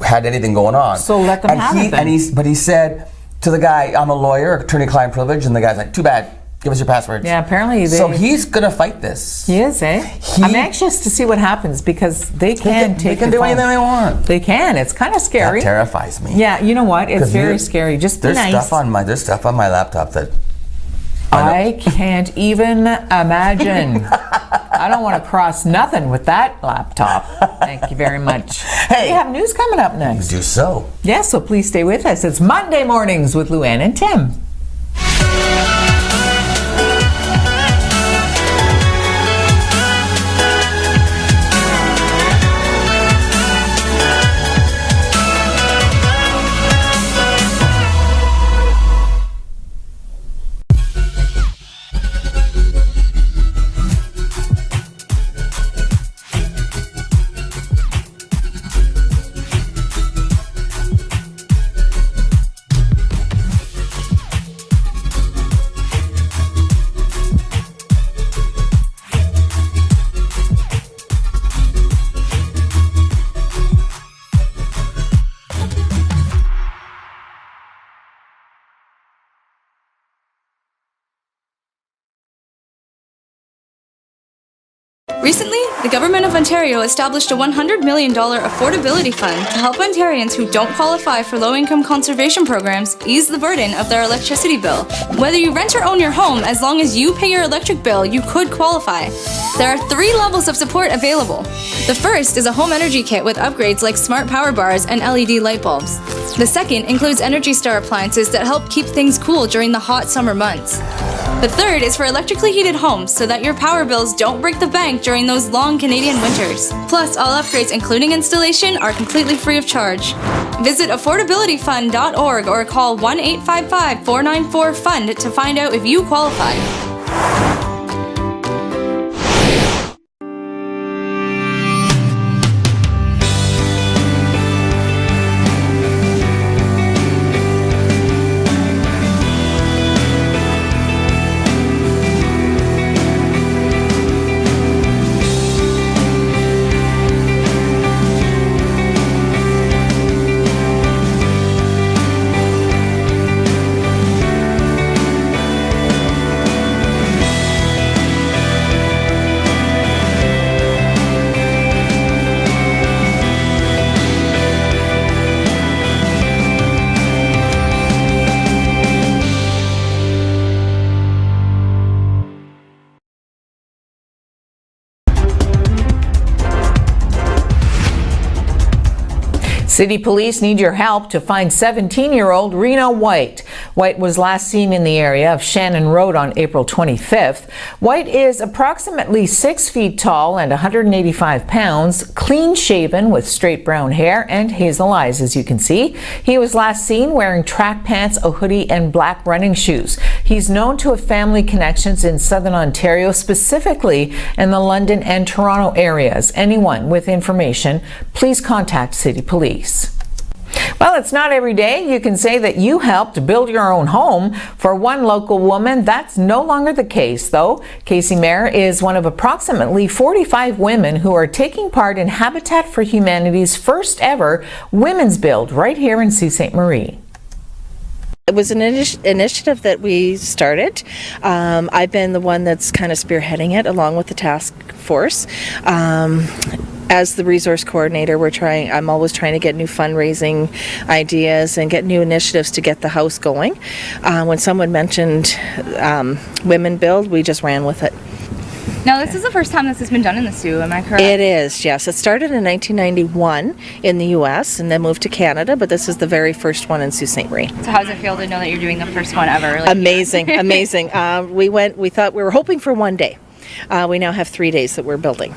Speaker 2: had anything going on.
Speaker 1: So let them have it then.
Speaker 2: But he said to the guy, I'm a lawyer, attorney-client privilege, and the guy's like, too bad. Give us your passwords.
Speaker 1: Yeah, apparently
Speaker 2: So he's gonna fight this.
Speaker 1: He is, eh? I'm anxious to see what happens because they can
Speaker 2: do anything they want.
Speaker 1: They can. It's kind of scary.
Speaker 2: That terrifies me.
Speaker 1: Yeah, you know what? It's very scary. Just be nice.
Speaker 2: There's stuff on my laptop that
Speaker 1: I can't even imagine. I don't want to cross nothing with that laptop. Thank you very much.
Speaker 2: Hey,
Speaker 1: we have news coming up next.
Speaker 2: Do so.
Speaker 1: Yes, so please stay with us. It's Monday Mornings with Luann and Tim.
Speaker 3: Recently, the Government of Ontario established a $100 million Affordability Fund to help Ontarians who don't qualify for low-income conservation programs ease the burden of their electricity bill. Whether you rent or own your home, as long as you pay your electric bill, you could qualify. There are 3 levels of support available. The first is a home energy kit with upgrades like smart power bars and LED light bulbs. The second includes Energy Star appliances that help keep things cool during the hot summer months. The third is for electrically heated homes so that your power bills don't break the bank during those long Canadian winters. Plus, all upgrades, including installation, are completely free of charge. Visit affordabilityfund.org or call 1-855-494-FUND to find out if you qualify.
Speaker 1: City police need your help to find 17-year-old Rena White. White was last seen in the area of Shannon Road on April 25th. White is approximately 6 feet tall and 185 pounds, clean-shaven with straight brown hair and hazel eyes, as you can see. He was last seen wearing track pants, a hoodie, and black running shoes. He's known to have family connections in Southern Ontario, specifically in the London and Toronto areas. Anyone with information, please contact City Police. Well, it's not every day you can say that you helped build your own home. For one local woman, that's no longer the case, though. Casey Mayer is one of approximately 45 women who are taking part in Habitat for Humanity's first ever Women's Build right here in Sault Ste. Marie.
Speaker 8: It was an initiative that we started. I've been the one that's kind of spearheading it along with the task force. As the resource coordinator, I'm always trying to get new fundraising ideas and get new initiatives to get the house going. When someone mentioned Women Build, we just ran with it.
Speaker 3: Now, this is the first time this has been done in the Sioux, am I correct?
Speaker 8: It is, yes. It started in 1991 in the U.S. and then moved to Canada, but this is the very first one in Sault Ste. Marie.
Speaker 3: So how does it feel to know that you're doing the first one ever?
Speaker 8: Amazing, amazing. We were hoping for one day. We now have 3 days that we're building.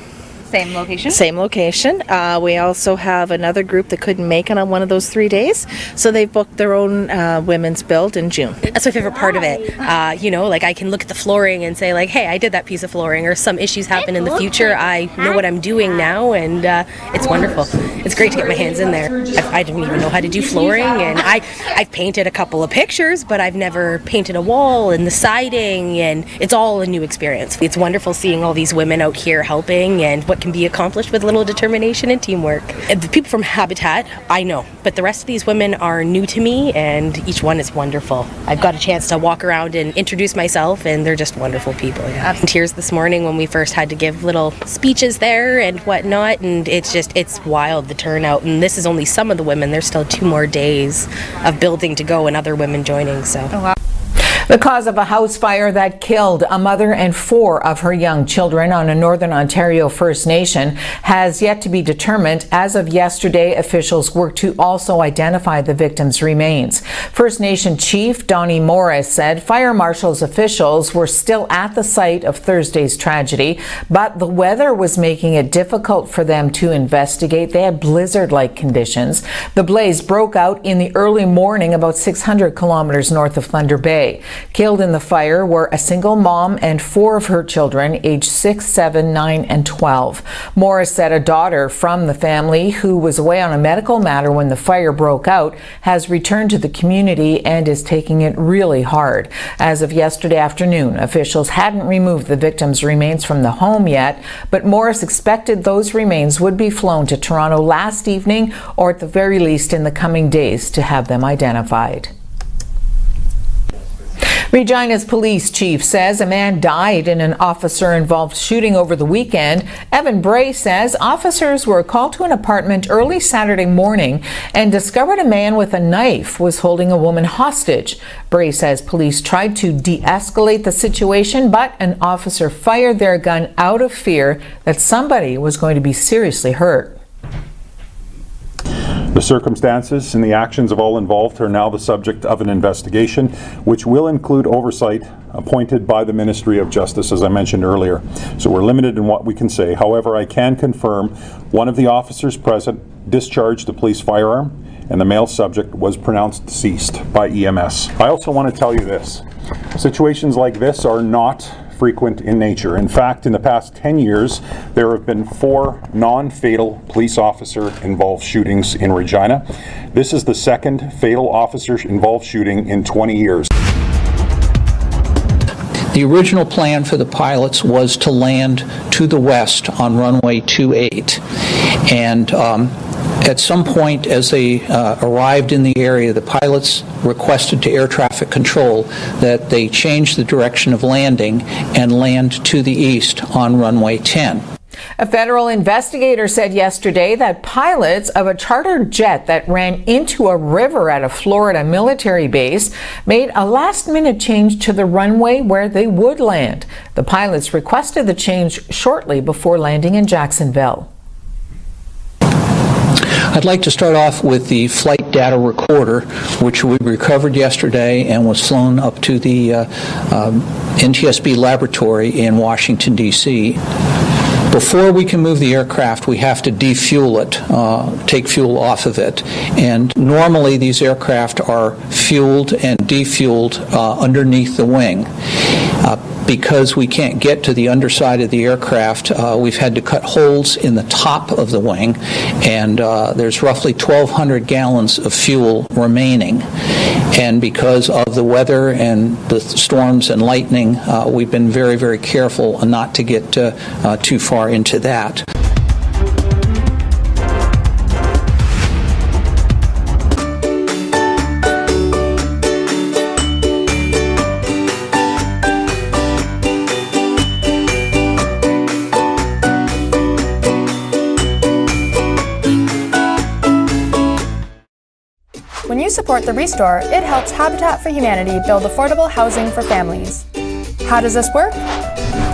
Speaker 3: Same location?
Speaker 8: Same location. We also have another group that couldn't make it on one of those 3 days, so they booked their own women's build in June.
Speaker 9: That's my favorite part of it. Like I can look at the flooring and say like, hey, I did that piece of flooring, or some issues happen in the future. I know what I'm doing now, and it's wonderful. It's great to get my hands in there. I didn't even know how to do flooring, and I've painted a couple of pictures, but I've never painted a wall and the siding, and it's all a new experience. It's wonderful seeing all these women out here helping and what can be accomplished with a little determination and teamwork. And the people from Habitat, I know, but the rest of these women are new to me, and each one is wonderful. I've got a chance to walk around and introduce myself, and they're just wonderful people. Yeah. Tears this morning when we first had to give little speeches there and whatnot, and it's wild, the turnout, and this is only some of the women. There's still 2 more days of building to go and other women joining. So.
Speaker 3: Oh, wow.
Speaker 1: The cause of a house fire that killed a mother and 4 of her young children on a Northern Ontario First Nation has yet to be determined. As of yesterday, officials work to also identify the victims' remains. First Nation Chief Donnie Morris said fire marshal's officials were still at the site of Thursday's tragedy, but the weather was making it difficult for them to investigate. They had blizzard-like conditions. The blaze broke out in the early morning about 600 kilometers north of Thunder Bay. Killed in the fire were a single mom and 4 of her children, aged 6, 7, 9, and 12. Morris said a daughter from the family, who was away on a medical matter when the fire broke out, has returned to the community and is taking it really hard. As of yesterday afternoon, officials hadn't removed the victims' remains from the home yet, but Morris expected those remains would be flown to Toronto last evening, or at the very least in the coming days, to have them identified. Regina's police chief says a man died in an officer-involved shooting over the weekend. Evan Bray says officers were called to an apartment early Saturday morning and discovered a man with a knife was holding a woman hostage. Bray says police tried to de-escalate the situation, but an officer fired their gun out of fear that somebody was going to be seriously hurt.
Speaker 10: The circumstances and the actions of all involved are now the subject of an investigation, which will include oversight appointed by the Ministry of Justice, as I mentioned earlier. So we're limited in what we can say. However, I can confirm one of the officers present discharged the police firearm, and the male subject was pronounced deceased by EMS. I also want to tell you this. Situations like this are not frequent in nature. In fact, in the past 10 years, there have been 4 non-fatal police officer-involved shootings in Regina. This is the second fatal officer-involved shooting in 20 years.
Speaker 11: The original plan for the pilots was to land to the west on runway 28, and at some point as they arrived in the area, the pilots requested to air traffic control that they change the direction of landing and land to the east on runway 10.
Speaker 1: A federal investigator said yesterday that pilots of a charter jet that ran into a river at a Florida military base made a last-minute change to the runway where they would land. The pilots requested the change shortly before landing in Jacksonville.
Speaker 11: I'd like to start off with the flight data recorder, which we recovered yesterday and was flown up to the NTSB laboratory in Washington, D.C. Before we can move the aircraft, we have to defuel it, take fuel off of it. And normally these aircraft are fueled and defueled underneath the wing. Because we can't get to the underside of the aircraft, we've had to cut holes in the top of the wing, and there's roughly 1,200 gallons of fuel remaining. And because of the weather and the storms and lightning, we've been very, very careful not to get too far into that.
Speaker 12: When you support the Restore, it helps Habitat for Humanity build affordable housing for families. How does this work?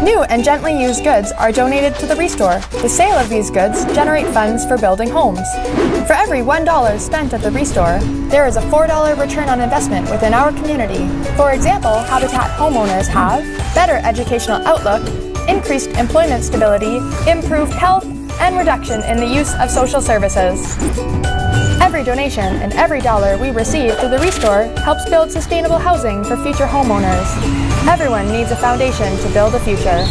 Speaker 12: New and gently used goods are donated to the Restore. The sale of these goods generate funds for building homes. For every $1 spent at the Restore, there is a $4 return on investment within our community. For example, Habitat homeowners have better educational outlook, increased employment stability, improved health, and reduction in the use of social services. Every donation and every dollar we receive through the Restore helps build sustainable housing for future homeowners. Everyone needs a foundation to build a future.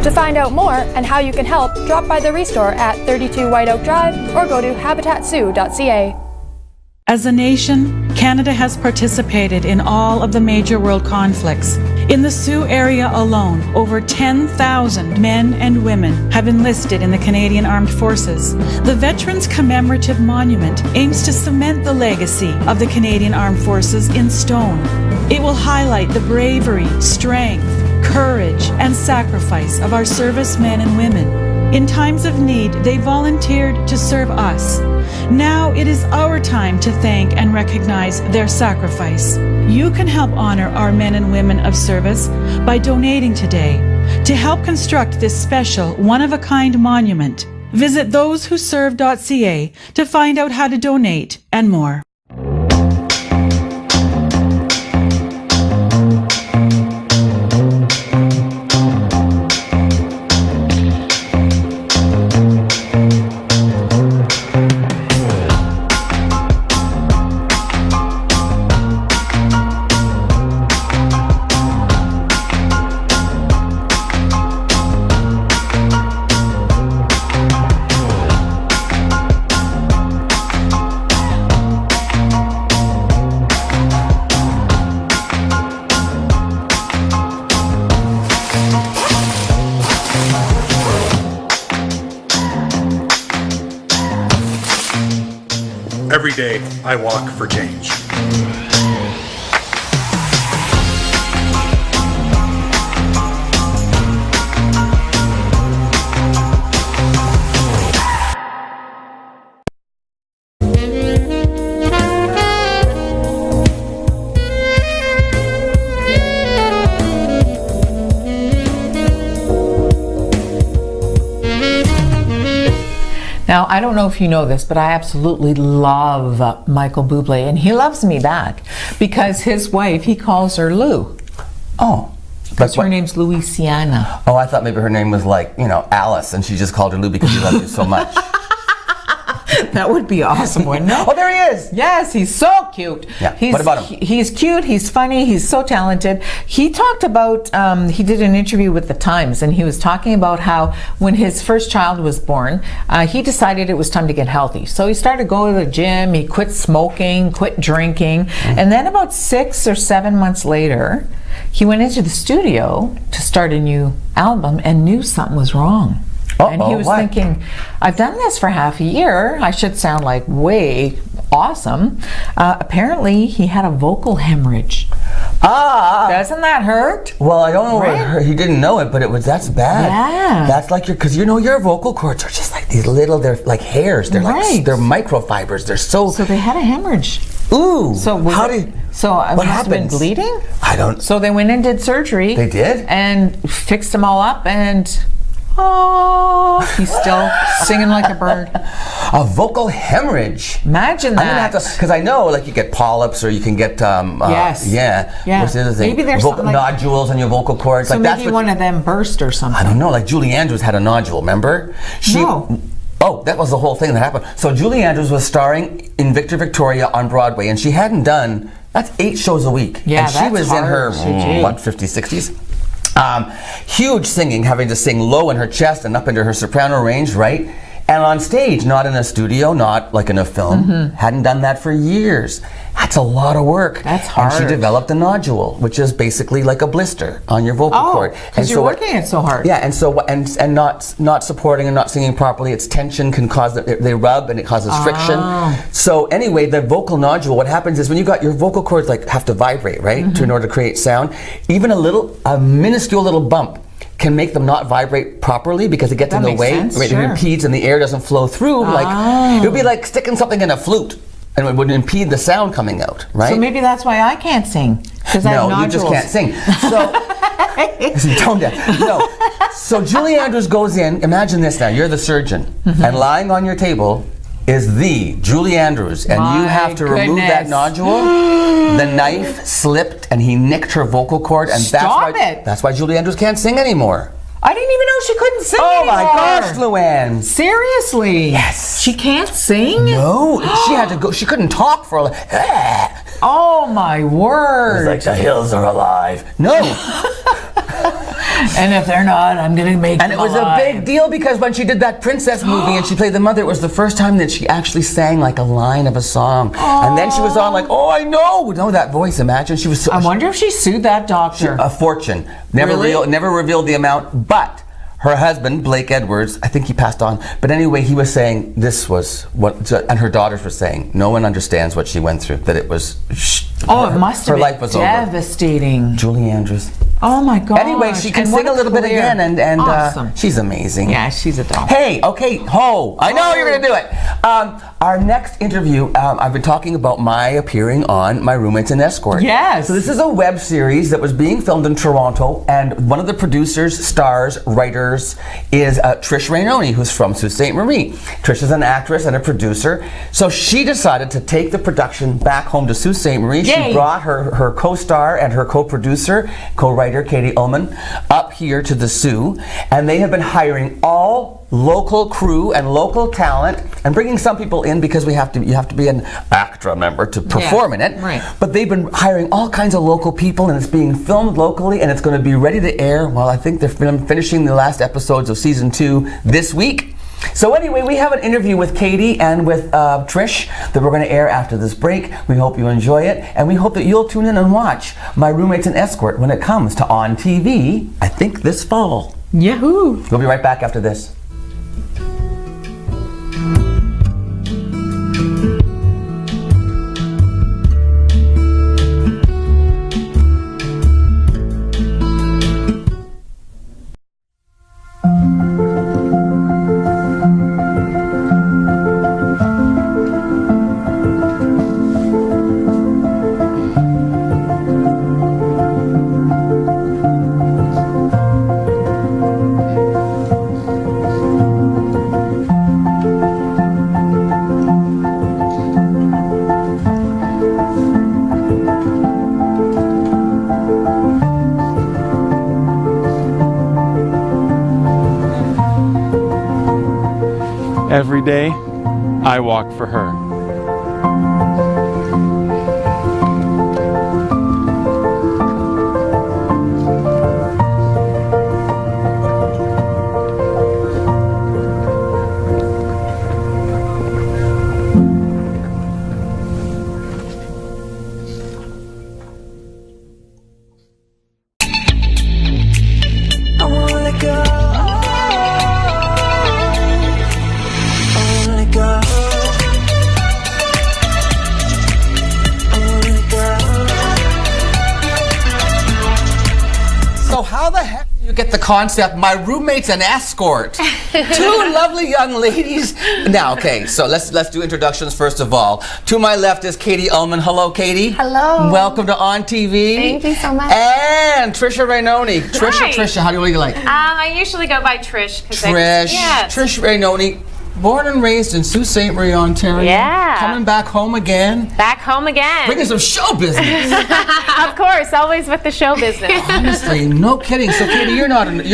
Speaker 12: To find out more and how you can help, drop by the Restore at 32 White Oak Drive or go to habitatsioux.ca.
Speaker 13: As a nation, Canada has participated in all of the major world conflicts. In the Sioux area alone, over 10,000 men and women have enlisted in the Canadian Armed Forces. The Veterans Commemorative Monument aims to cement the legacy of the Canadian Armed Forces in stone. It will highlight the bravery, strength, courage, and sacrifice of our servicemen and women. In times of need, they volunteered to serve us. Now it is our time to thank and recognize their sacrifice. You can help honor our men and women of service by donating today to help construct this special one-of-a-kind monument. Visit thosewhoserve.ca to find out how to donate and more.
Speaker 14: Every day, I walk for change.
Speaker 1: Now, I don't know if you know this, but I absolutely love Michael Buble, and he loves me back because his wife, he calls her Lou.
Speaker 2: Oh.
Speaker 1: Because her name's Louisiana.
Speaker 2: Oh, I thought maybe her name was like, Alice, and she just called her Lou because he loved you so much.
Speaker 1: That would be awesome, wouldn't it?
Speaker 2: Oh, there he is.
Speaker 1: Yes, he's so cute.
Speaker 2: Yeah. What about him?
Speaker 1: He's cute. He's funny. He's so talented. He talked about, he did an interview with the Times, and he was talking about how when his first child was born, he decided it was time to get healthy. So he started going to the gym. He quit smoking, quit drinking. And then about 6 or 7 months later, he went into the studio to start a new album and knew something was wrong. And he was thinking, I've done this for half a year. I should sound like way awesome. Apparently, he had a vocal hemorrhage. Doesn't that hurt?
Speaker 2: Well, I don't know what hurt. He didn't know it, but that's bad.
Speaker 1: Yeah.
Speaker 2: That's like because your vocal cords are just like these little, they're like hairs. They're like, they're microfibers. They're so
Speaker 1: they had a hemorrhage.
Speaker 2: Ooh.
Speaker 1: So
Speaker 2: what
Speaker 1: must have been bleeding?
Speaker 2: I don't.
Speaker 1: So they went and did surgery.
Speaker 2: They did?
Speaker 1: And fixed them all up, and he's still singing like a bird.
Speaker 2: A vocal hemorrhage.
Speaker 1: Imagine that.
Speaker 2: I'm gonna have to, because I know like you get polyps or you can get
Speaker 1: yes.
Speaker 2: Yeah. What's the other thing?
Speaker 1: Maybe there's
Speaker 2: vocal nodules on your vocal cords.
Speaker 1: So
Speaker 2: like
Speaker 1: maybe one of them burst or something.
Speaker 2: I don't know. Like Julie Andrews had a nodule. Remember?
Speaker 1: No.
Speaker 2: Oh, that was the whole thing that happened. So Julie Andrews was starring in Victor Victoria on Broadway, and she hadn't done, that's 8 shows a week.
Speaker 1: Yeah,
Speaker 2: and she was in her 50s, 60s. Huge singing, having to sing low in her chest and up into her soprano range, right? And on stage, not in a studio, not like in a film. Hadn't done that for years. That's a lot of work.
Speaker 1: That's hard.
Speaker 2: And she developed a nodule, which is basically like a blister on your vocal cord.
Speaker 1: Because you're working it so hard.
Speaker 2: Yeah, and so and not supporting and not singing properly, its tension can cause they rub and it causes friction. So anyway, the vocal nodule, what happens is when you got your vocal cords like have to vibrate, right, in order to create sound. Even a minuscule little bump can make them not vibrate properly because it gets in the way.
Speaker 1: Sense,
Speaker 2: right,
Speaker 1: sure.
Speaker 2: It impedes and the air doesn't flow through. Like it would be like sticking something in a flute. And it would impede the sound coming out, right?
Speaker 1: So maybe that's why I can't sing. Because I have nodules.
Speaker 2: No, you just can't sing. So, tone deaf. No. So Julie Andrews goes in. Imagine this now. You're the surgeon. And lying on your table is the Julie Andrews. And you have to remove that nodule. The knife slipped and he nicked her vocal cord. And that's why Julie Andrews can't sing anymore.
Speaker 1: I didn't even know she couldn't sing
Speaker 2: anymore.
Speaker 1: my
Speaker 2: gosh, Luann.
Speaker 1: Seriously?
Speaker 2: Yes.
Speaker 1: She can't sing?
Speaker 2: No. She had to go. She couldn't talk for
Speaker 1: Oh my word.
Speaker 2: It's like the hills are alive. No.
Speaker 1: And if they're not, I'm going to make them
Speaker 2: And it was
Speaker 1: alive.
Speaker 2: a big deal because when she did that princess movie and she played the mother, it was the first time that she actually sang like a line of a song. And then she was on like, I know that voice. Imagine she was so...
Speaker 1: I wonder if she sued that doctor.
Speaker 2: A fortune. Never revealed the amount, but her husband, Blake Edwards, I think he passed on. But anyway, he was saying this was what, and her daughters were saying, no one understands what she went through, that it was...
Speaker 1: it must have been devastating.
Speaker 2: Julie Andrews.
Speaker 1: Oh my gosh.
Speaker 2: Anyway, she can sing a little bit again, and
Speaker 1: awesome.
Speaker 2: She's amazing.
Speaker 1: Yeah, she's a doll.
Speaker 2: Hey, okay, I know you're going to do it. Our next interview, I've been talking about my appearing on My Roommate's An Escort.
Speaker 1: Yes.
Speaker 2: So this is a web series that was being filmed in Toronto, and one of the producers, stars, writers is Trish Rainoni, who's from Sault Ste. Marie. Trish is an actress and a producer, so she decided to take the production back home to Sault Ste. Marie.
Speaker 1: Yay.
Speaker 2: She brought her co-star and her co-producer, co-writer Katie Ullman up here to the Sioux, and they have been hiring all local crew and local talent and bringing some people in because you have to be an ACTRA member to perform in it.
Speaker 1: Right.
Speaker 2: But they've been hiring all kinds of local people, and it's being filmed locally, and it's going to be ready to air. Well, I think they're finishing the last episodes of season 2 this week. So anyway, we have an interview with Katie and with Trish that we're going to air after this break. We hope you enjoy it, and we hope that you'll tune in and watch My Roommate's An Escort when it comes to ONNtv, I think this fall.
Speaker 1: Yahoo!
Speaker 2: We'll be right back after this.
Speaker 6: Every day, I walk for her.
Speaker 2: So how the heck do you get the concept, my roommate's an escort? Two lovely young ladies. Now, okay, so let's do introductions first of all. To my left is Katie Ullman. Hello, Katie.
Speaker 14: Hello.
Speaker 2: Welcome to ONNtv.
Speaker 14: Thank you so much.
Speaker 2: And Trisha Rainoni. Trisha, how do you like?
Speaker 14: I usually go by Trish.
Speaker 2: Trish Rainoni. Born and raised in Sault Ste. Marie, Ontario.
Speaker 14: Yeah.
Speaker 2: Coming back home again.
Speaker 14: Back home again.
Speaker 2: Bringing some show business.
Speaker 14: Of course, always with the show business.
Speaker 2: Honestly, no kidding. So, Katie, you're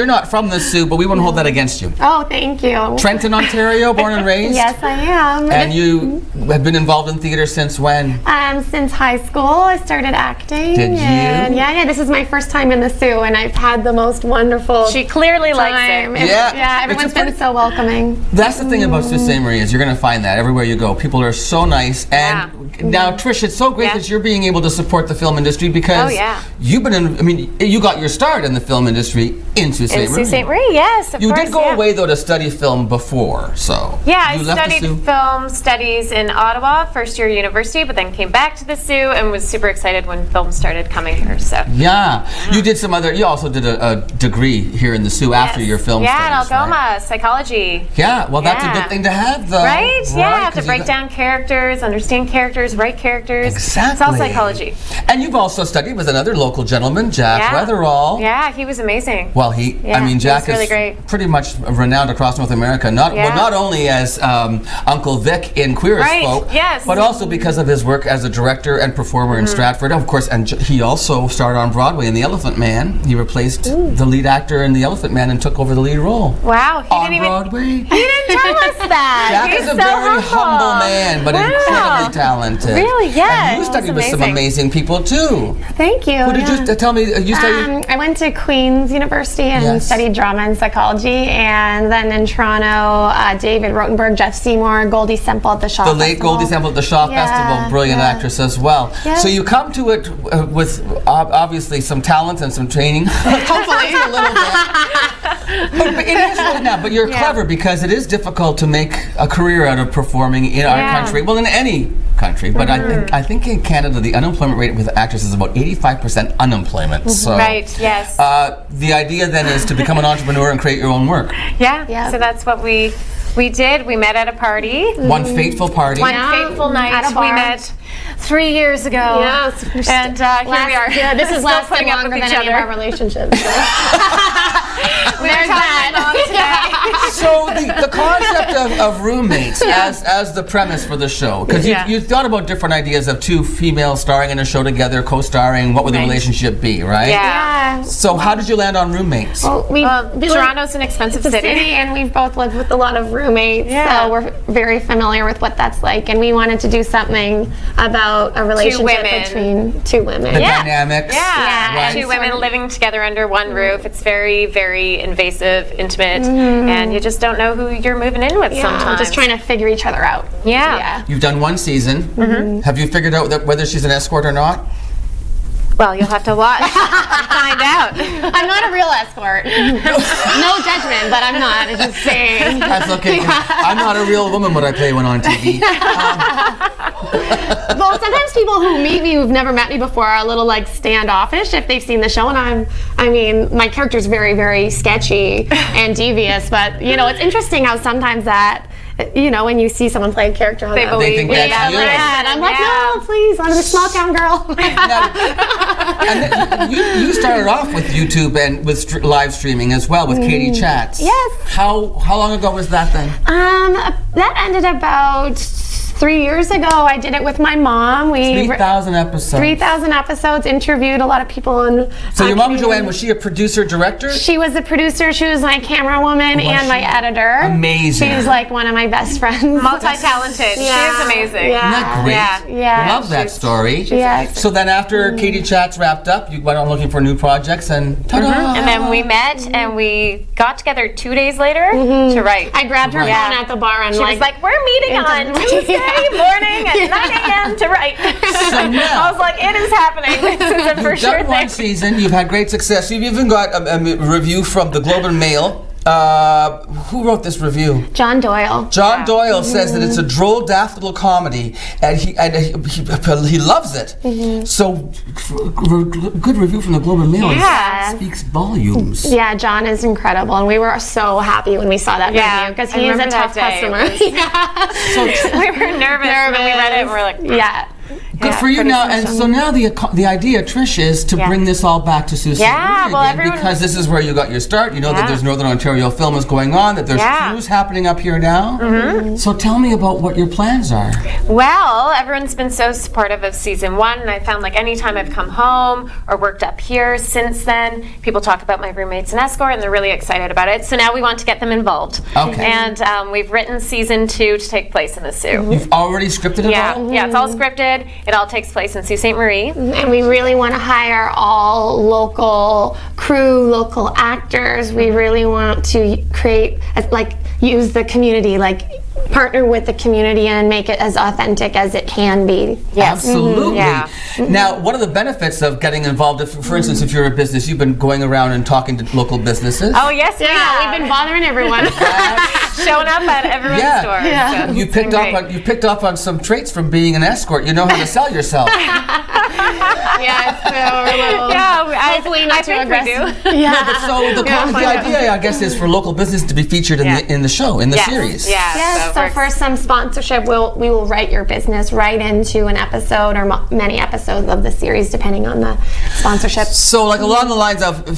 Speaker 2: not from the Sault, but we won't hold that against you.
Speaker 14: Oh, thank you.
Speaker 2: Trenton, Ontario, born and raised.
Speaker 14: Yes, I am.
Speaker 2: And you have been involved in theater since when?
Speaker 14: Since high school, I started acting.
Speaker 2: Did you?
Speaker 14: And yeah. This is my first time in the Sault, and I've had the most wonderful. She clearly likes it.
Speaker 2: Yeah.
Speaker 14: Everyone's been so welcoming.
Speaker 2: That's the thing about Sault Ste. Marie is you're going to find that everywhere you go. People are so nice. And now, Trish, it's so great that you're being able to support the film industry because you've been you got your start in the film industry in Sault Ste. Marie.
Speaker 14: In Sault Ste. Marie, yes, of
Speaker 2: you
Speaker 14: course.
Speaker 2: You did go away, though, to study film before, so.
Speaker 14: Yeah, I studied film studies in Ottawa, first year university, but then came back to the Sault and was super excited when film started coming here, so.
Speaker 2: Yeah. You did you also did a degree here in the Sault after your film studies,
Speaker 14: in Algoma, psychology.
Speaker 2: Yeah, well, that's a good thing to have, though.
Speaker 14: Right? Yeah, have to break down characters, understand characters, write characters.
Speaker 2: Exactly.
Speaker 14: It's all psychology.
Speaker 2: And you've also studied with another local gentleman, Jack Weatherall.
Speaker 14: Yeah, he was amazing.
Speaker 2: Well, Jack
Speaker 14: really
Speaker 2: is
Speaker 14: great.
Speaker 2: Pretty much renowned across North America, not only as Uncle Vic in Queer as Folk, but also because of his work as a director and performer in Stratford. Of course, and he also starred on Broadway in The Elephant Man. He replaced the lead actor in The Elephant Man and took over the lead role.
Speaker 14: Wow,
Speaker 2: Broadway.
Speaker 14: He didn't tell us that.
Speaker 2: Jack is a very humble man, but incredibly talented.
Speaker 14: Really? Yeah.
Speaker 2: And you studied with some amazing people too.
Speaker 14: Thank you.
Speaker 2: Who did you tell me? You studied?
Speaker 14: I went to Queen's University and studied drama and psychology, and then in Toronto, David Rotenberg, Jeff Seymour, Goldie Semple at the Shaw Festival.
Speaker 2: The late Goldie Semple at the Shaw Festival, brilliant actress as well. Yeah. So you come to it with obviously some talent and some training. Hopefully a little bit. But it is right now. But you're clever because it is difficult to make a career out of performing in our country. Well, in any country, but I think in Canada the unemployment rate with actors is about 85% unemployment. So the idea then is to become an entrepreneur and create your own work.
Speaker 14: Yeah. So that's what we did. We met at a party.
Speaker 2: One fateful party.
Speaker 14: One fateful night.
Speaker 12: At a bar.
Speaker 14: We met 3 years ago.
Speaker 12: Yes.
Speaker 14: And here we are.
Speaker 12: Yeah, this is
Speaker 14: still
Speaker 12: lasting
Speaker 14: putting up
Speaker 12: longer
Speaker 14: with
Speaker 12: than
Speaker 14: each
Speaker 12: any of
Speaker 14: other.
Speaker 12: our relationships.
Speaker 14: There's that.
Speaker 2: So the concept of roommates as the premise for the show, because you thought about different ideas of two females starring in a show together, co-starring. What would the relationship be, right?
Speaker 14: Yeah.
Speaker 2: So how did you land on roommates?
Speaker 12: Well,
Speaker 14: Toronto's an expensive city,
Speaker 12: and we've both lived with a lot of roommates, so we're very familiar with what that's like. And we wanted to do something about a relationship between two women.
Speaker 2: The dynamics.
Speaker 14: Yeah. Two women living together under one roof. It's very, very invasive, intimate, and you just don't know who you're moving in with sometimes.
Speaker 12: Just trying to figure each other out.
Speaker 14: Yeah.
Speaker 2: You've done one season. Have you figured out whether she's an escort or not?
Speaker 14: Well, you'll have to watch and find out.
Speaker 12: I'm not a real escort. No judgment, but I'm not. It's just saying.
Speaker 2: That's okay. I'm not a real woman, but I play one on TV.
Speaker 12: Well, sometimes people who meet me who've never met me before are a little like standoffish if they've seen the show, and I mean, my character's very, very sketchy and devious, but it's interesting how sometimes that. When you see someone play a character,
Speaker 14: they believe
Speaker 2: that's you.
Speaker 12: And I'm like, no, please, I'm a small town girl.
Speaker 2: And you started off with YouTube and with live streaming as well with Katie Chats.
Speaker 12: Yes.
Speaker 2: How long ago was that then?
Speaker 12: That ended about
Speaker 14: 3 years ago. I did it with my mom.
Speaker 2: 3,000 episodes.
Speaker 14: 3,000 episodes, interviewed a lot of people.
Speaker 2: So your mom, Joanne, was she a producer, director?
Speaker 14: She was a producer. She was my camera woman and my editor.
Speaker 2: Amazing.
Speaker 14: She's like one of my best friends.
Speaker 15: Multi-talented.
Speaker 14: Yeah.
Speaker 15: She is amazing.
Speaker 14: Yeah.
Speaker 2: Isn't that great?
Speaker 14: Yeah.
Speaker 2: Love that story.
Speaker 14: Yes.
Speaker 2: So then after Katie Chats wrapped up, you went on looking for new projects and ta-da!
Speaker 15: And then we met and we got together 2 days later to write.
Speaker 14: I grabbed her phone at the bar and
Speaker 15: she was like, we're meeting on Tuesday morning at 9 a.m. to write.
Speaker 2: So now,
Speaker 15: I was like, it is happening. This is a for
Speaker 2: you've
Speaker 15: sure
Speaker 2: done one
Speaker 15: thing.
Speaker 2: season, you've had great success. You've even got a review from the Globe and Mail. Who wrote this review?
Speaker 14: John Doyle.
Speaker 2: John Doyle says that it's a droll, daft little comedy, and he loves it. So, good review from the Globe and Mail speaks volumes.
Speaker 14: Yeah, John is incredible, and we were so happy when we saw that review because he is a tough customer.
Speaker 15: We were nervous when we read it, and we're like,
Speaker 2: Good for you now. And so now the idea, Trish, is to bring this all back to Sault Ste. Marie again, because this is where you got your start. You know that there's Northern Ontario Film is going on, that there's cruise happening up here now. So tell me about what your plans are.
Speaker 15: Well, everyone's been so supportive of season 1, and I found like anytime I've come home or worked up here since then, people talk about my roommates in Escort, and they're really excited about it. So now we want to get them involved.
Speaker 2: Okay.
Speaker 15: And we've written season 2 to take place in the Soo.
Speaker 2: You've already scripted it all?
Speaker 15: Yeah, it's all scripted. It all takes place in Sault Ste. Marie.
Speaker 14: And we really want to hire all local crew, local actors. We really want to create, use the community, partner with the community and make it as authentic as it can be.
Speaker 2: Yes. Absolutely. Now, one of the benefits of getting involved, for instance, if you're a business, you've been going around and talking to local businesses.
Speaker 15: Oh, yes,
Speaker 14: we've been bothering everyone.
Speaker 15: Showing up at everyone's store.
Speaker 2: Yeah.
Speaker 15: So
Speaker 2: you picked up on some traits from being an escort. You know how to sell yourself.
Speaker 14: Hopefully not too aggressive.
Speaker 2: So the idea, I guess, is for local business to be featured in the show, in the series.
Speaker 14: Yes. So for some sponsorship, we will write your business right into an episode or many episodes of the series, depending on the sponsorship.
Speaker 2: So, along the lines of,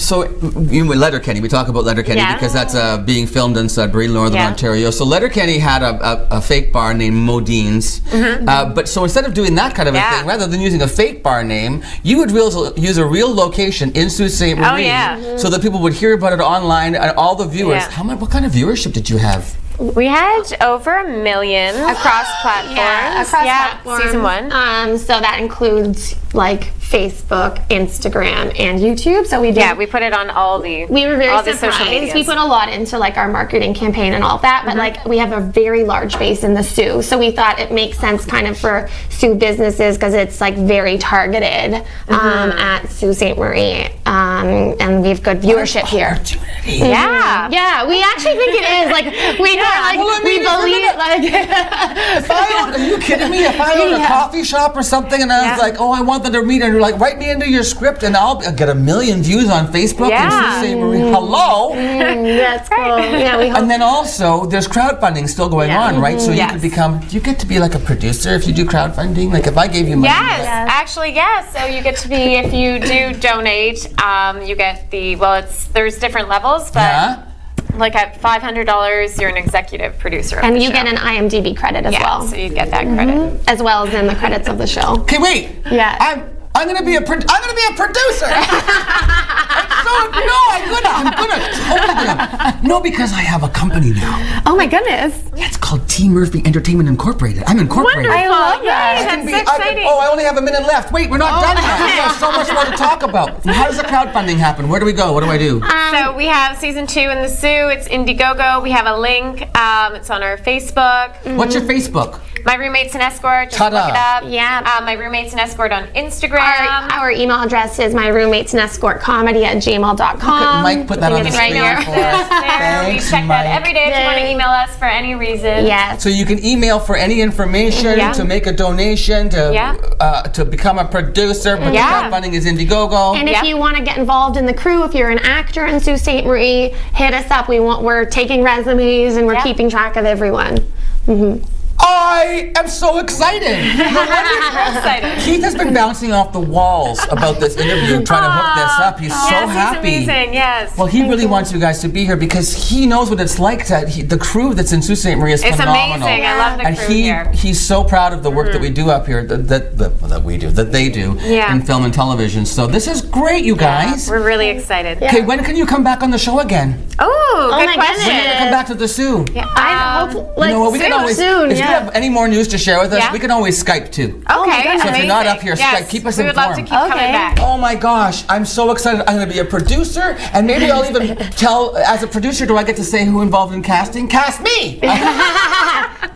Speaker 2: Letterkenny, we talk about Letterkenny because that's being filmed in Sudbury, Northern Ontario. So Letterkenny had a fake bar named Modine's, but so instead of doing that kind of a thing, rather than using a fake bar name, you would use a real location in Sault Ste. Marie, so that people would hear about it online and all the viewers. What kind of viewership did you have?
Speaker 15: We had over 1 million across platforms. Season 1.
Speaker 14: So that includes Facebook, Instagram, and YouTube. So we
Speaker 15: put it on all the
Speaker 14: we were very
Speaker 15: all the
Speaker 14: surprised.
Speaker 15: social medias.
Speaker 14: We put a lot into our marketing campaign and all that, but we have a very large base in the Soo. So we thought it makes sense kind of for Soo businesses because it's very targeted at Sault Ste. Marie, and we have good viewership here. Yeah, we actually think it is. We believe
Speaker 2: are you kidding me? If I own a coffee shop or something and I was like, I want them to meet, and you're like, write me into your script and I'll get 1 million views on Facebook and Sault Ste. Marie. Hello.
Speaker 14: That's cool. Yeah, we hope.
Speaker 2: And then also there's crowdfunding still going on, right? So you get to be like a producer if you do crowdfunding. If I gave you money.
Speaker 15: Actually, So you get to be, if you do donate, you get there's different levels, but at $500, you're an executive producer of
Speaker 14: and
Speaker 15: the
Speaker 14: you
Speaker 15: show.
Speaker 14: get an IMDb credit as well.
Speaker 15: So you get that credit.
Speaker 14: As well as in the credits of the show.
Speaker 2: Okay, wait.
Speaker 14: Yeah.
Speaker 2: I'm gonna be a producer. No, because I have a company now.
Speaker 14: Oh my goodness.
Speaker 2: It's called T. Murphy Entertainment Incorporated. I'm incorporated.
Speaker 15: Wonderful.
Speaker 14: I love that.
Speaker 15: That's so exciting.
Speaker 2: I only have a minute left. Wait, we're not done yet. We have so much more to talk about. How does the crowdfunding happen? Where do we go? What do I do?
Speaker 15: So we have season 2 in the Soo. It's Indiegogo. We have a link. It's on our Facebook.
Speaker 2: What's your Facebook?
Speaker 15: My Roommates in Escort. Just look it up.
Speaker 14: Yeah.
Speaker 15: My Roommates in Escort on Instagram.
Speaker 14: Our email address is myroommatesanescortcomedy@gmail.com.
Speaker 2: Mike put that on the screen for us.
Speaker 15: We check that every day if you want to email us for any reason.
Speaker 14: Yes.
Speaker 2: So you can email for any information, to make a donation, to become a producer, but the crowdfunding is Indiegogo.
Speaker 14: And if you want to get involved in the crew, if you're an actor in Sault Ste. Marie, hit us up. We're taking resumes and we're keeping track of everyone.
Speaker 2: I am so excited.
Speaker 15: excited.
Speaker 2: Keith has been bouncing off the walls about this interview, trying to hook this up. He's so happy.
Speaker 15: He's amazing, yes.
Speaker 2: Well, he really wants you guys to be here because he knows what it's like. The crew that's in Sault Ste. Marie is phenomenal.
Speaker 15: It's amazing. I love the crew here.
Speaker 2: He's so proud of the work that we do up here, that they do in film and television. So this is great, you guys.
Speaker 15: We're really excited.
Speaker 2: Okay, when can you come back on the show again?
Speaker 15: Oh, good
Speaker 14: my
Speaker 15: question.
Speaker 2: When can you come back to the Soo?
Speaker 15: Yeah,
Speaker 14: I hope like
Speaker 2: we can always,
Speaker 14: soon.
Speaker 2: if you have any more news to share with us, we can always Skype too.
Speaker 15: Okay,
Speaker 2: so if you're not up here, Skype, keep us informed.
Speaker 15: We would love to keep coming back.
Speaker 2: Oh my gosh, I'm so excited. I'm going to be a producer, and maybe I'll even tell, as a producer, do I get to say who involved in casting? Cast me!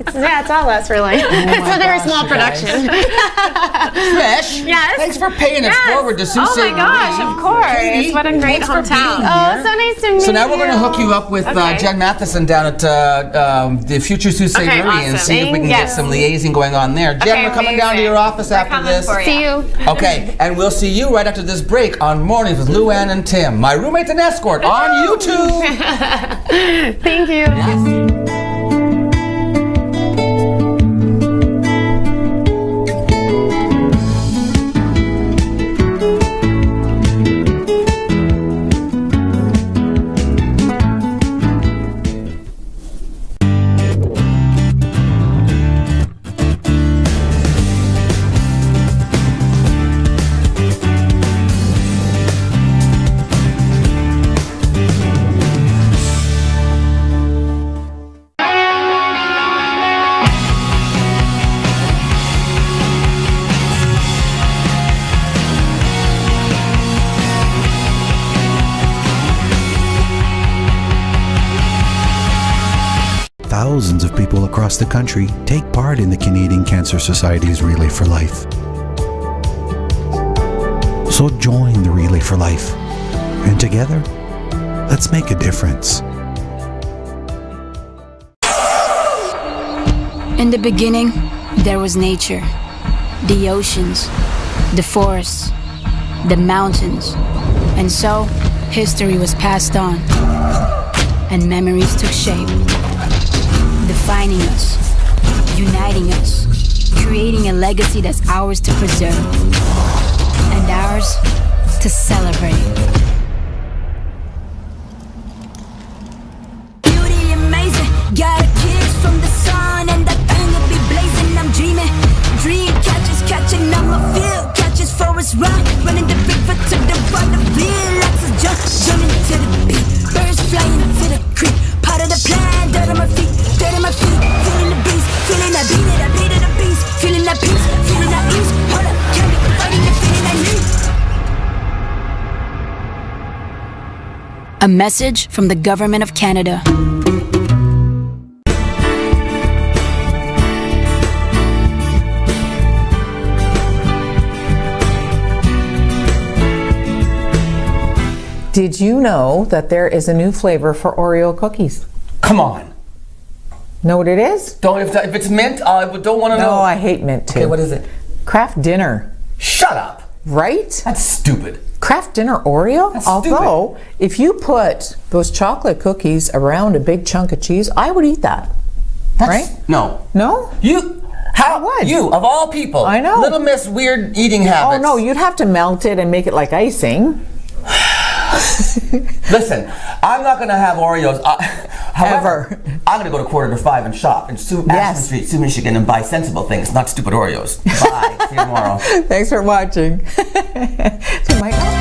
Speaker 14: It's all us, really. It's a very small production.
Speaker 2: Trish, thanks for paying us forward to Sault Ste.
Speaker 15: Oh my gosh, of course.
Speaker 2: Katie,
Speaker 15: what a great hometown.
Speaker 14: Oh, so nice to meet you.
Speaker 2: So now we're going to hook you up with Jen Matheson down at the future Sault Ste. Marie and see if we can get some liaising going on there. Jen, we're coming down to your office after this.
Speaker 14: See you.
Speaker 2: Okay, and we'll see you right after this break on Mornings with Luann and Tim. My roommate An Escort on YouTube.
Speaker 14: Thank you.
Speaker 2: Yes.
Speaker 16: Thousands of people across the country take part in the Canadian Cancer Society's Relay for Life. So join the Relay for Life, and together, let's make a difference.
Speaker 17: In the beginning, there was nature, the oceans, the forests, the mountains, and so history was passed on, and memories took shape, defining us, uniting us, creating a legacy that's ours to preserve, and ours to celebrate. Beauty amazing, got a kiss from the sun, and that thing will be blazing. I'm dreaming, dream catches, catching, I'ma feel catches for us run, running the river to the water, relax and jump, jumping to the beat, birds flying to the creek, part of the plan, dirt on my feet, feeling the beast, feeling that beat it, I beat it, a beast, feeling that peace, feeling that ease, hold up, can't be fighting the feeling I need. A message from the Government of Canada.
Speaker 1: Did you know that there is a new flavor for Oreo cookies?
Speaker 2: Come on.
Speaker 1: Know what it is?
Speaker 2: If it's mint, I don't want to know.
Speaker 1: No, I hate mint too.
Speaker 2: Okay, what is it?
Speaker 1: Kraft Dinner.
Speaker 2: Shut up.
Speaker 1: Right?
Speaker 2: That's stupid.
Speaker 1: Kraft Dinner Oreo?
Speaker 2: That's
Speaker 1: Although, if you put those chocolate cookies around a big chunk of cheese, I would eat that. Right?
Speaker 2: No.
Speaker 1: No?
Speaker 2: How would? You, of all people.
Speaker 1: I know.
Speaker 2: Little Miss Weird Eating Habits.
Speaker 1: Oh no, you'd have to melt it and make it like icing.
Speaker 2: Listen, I'm not going to have Oreos. However, I'm going to go to 4:45 and shop in Ashland Street, Sioux, Michigan, and buy sensible things, not stupid Oreos. Bye. See you tomorrow.
Speaker 1: Thanks for watching. So you might not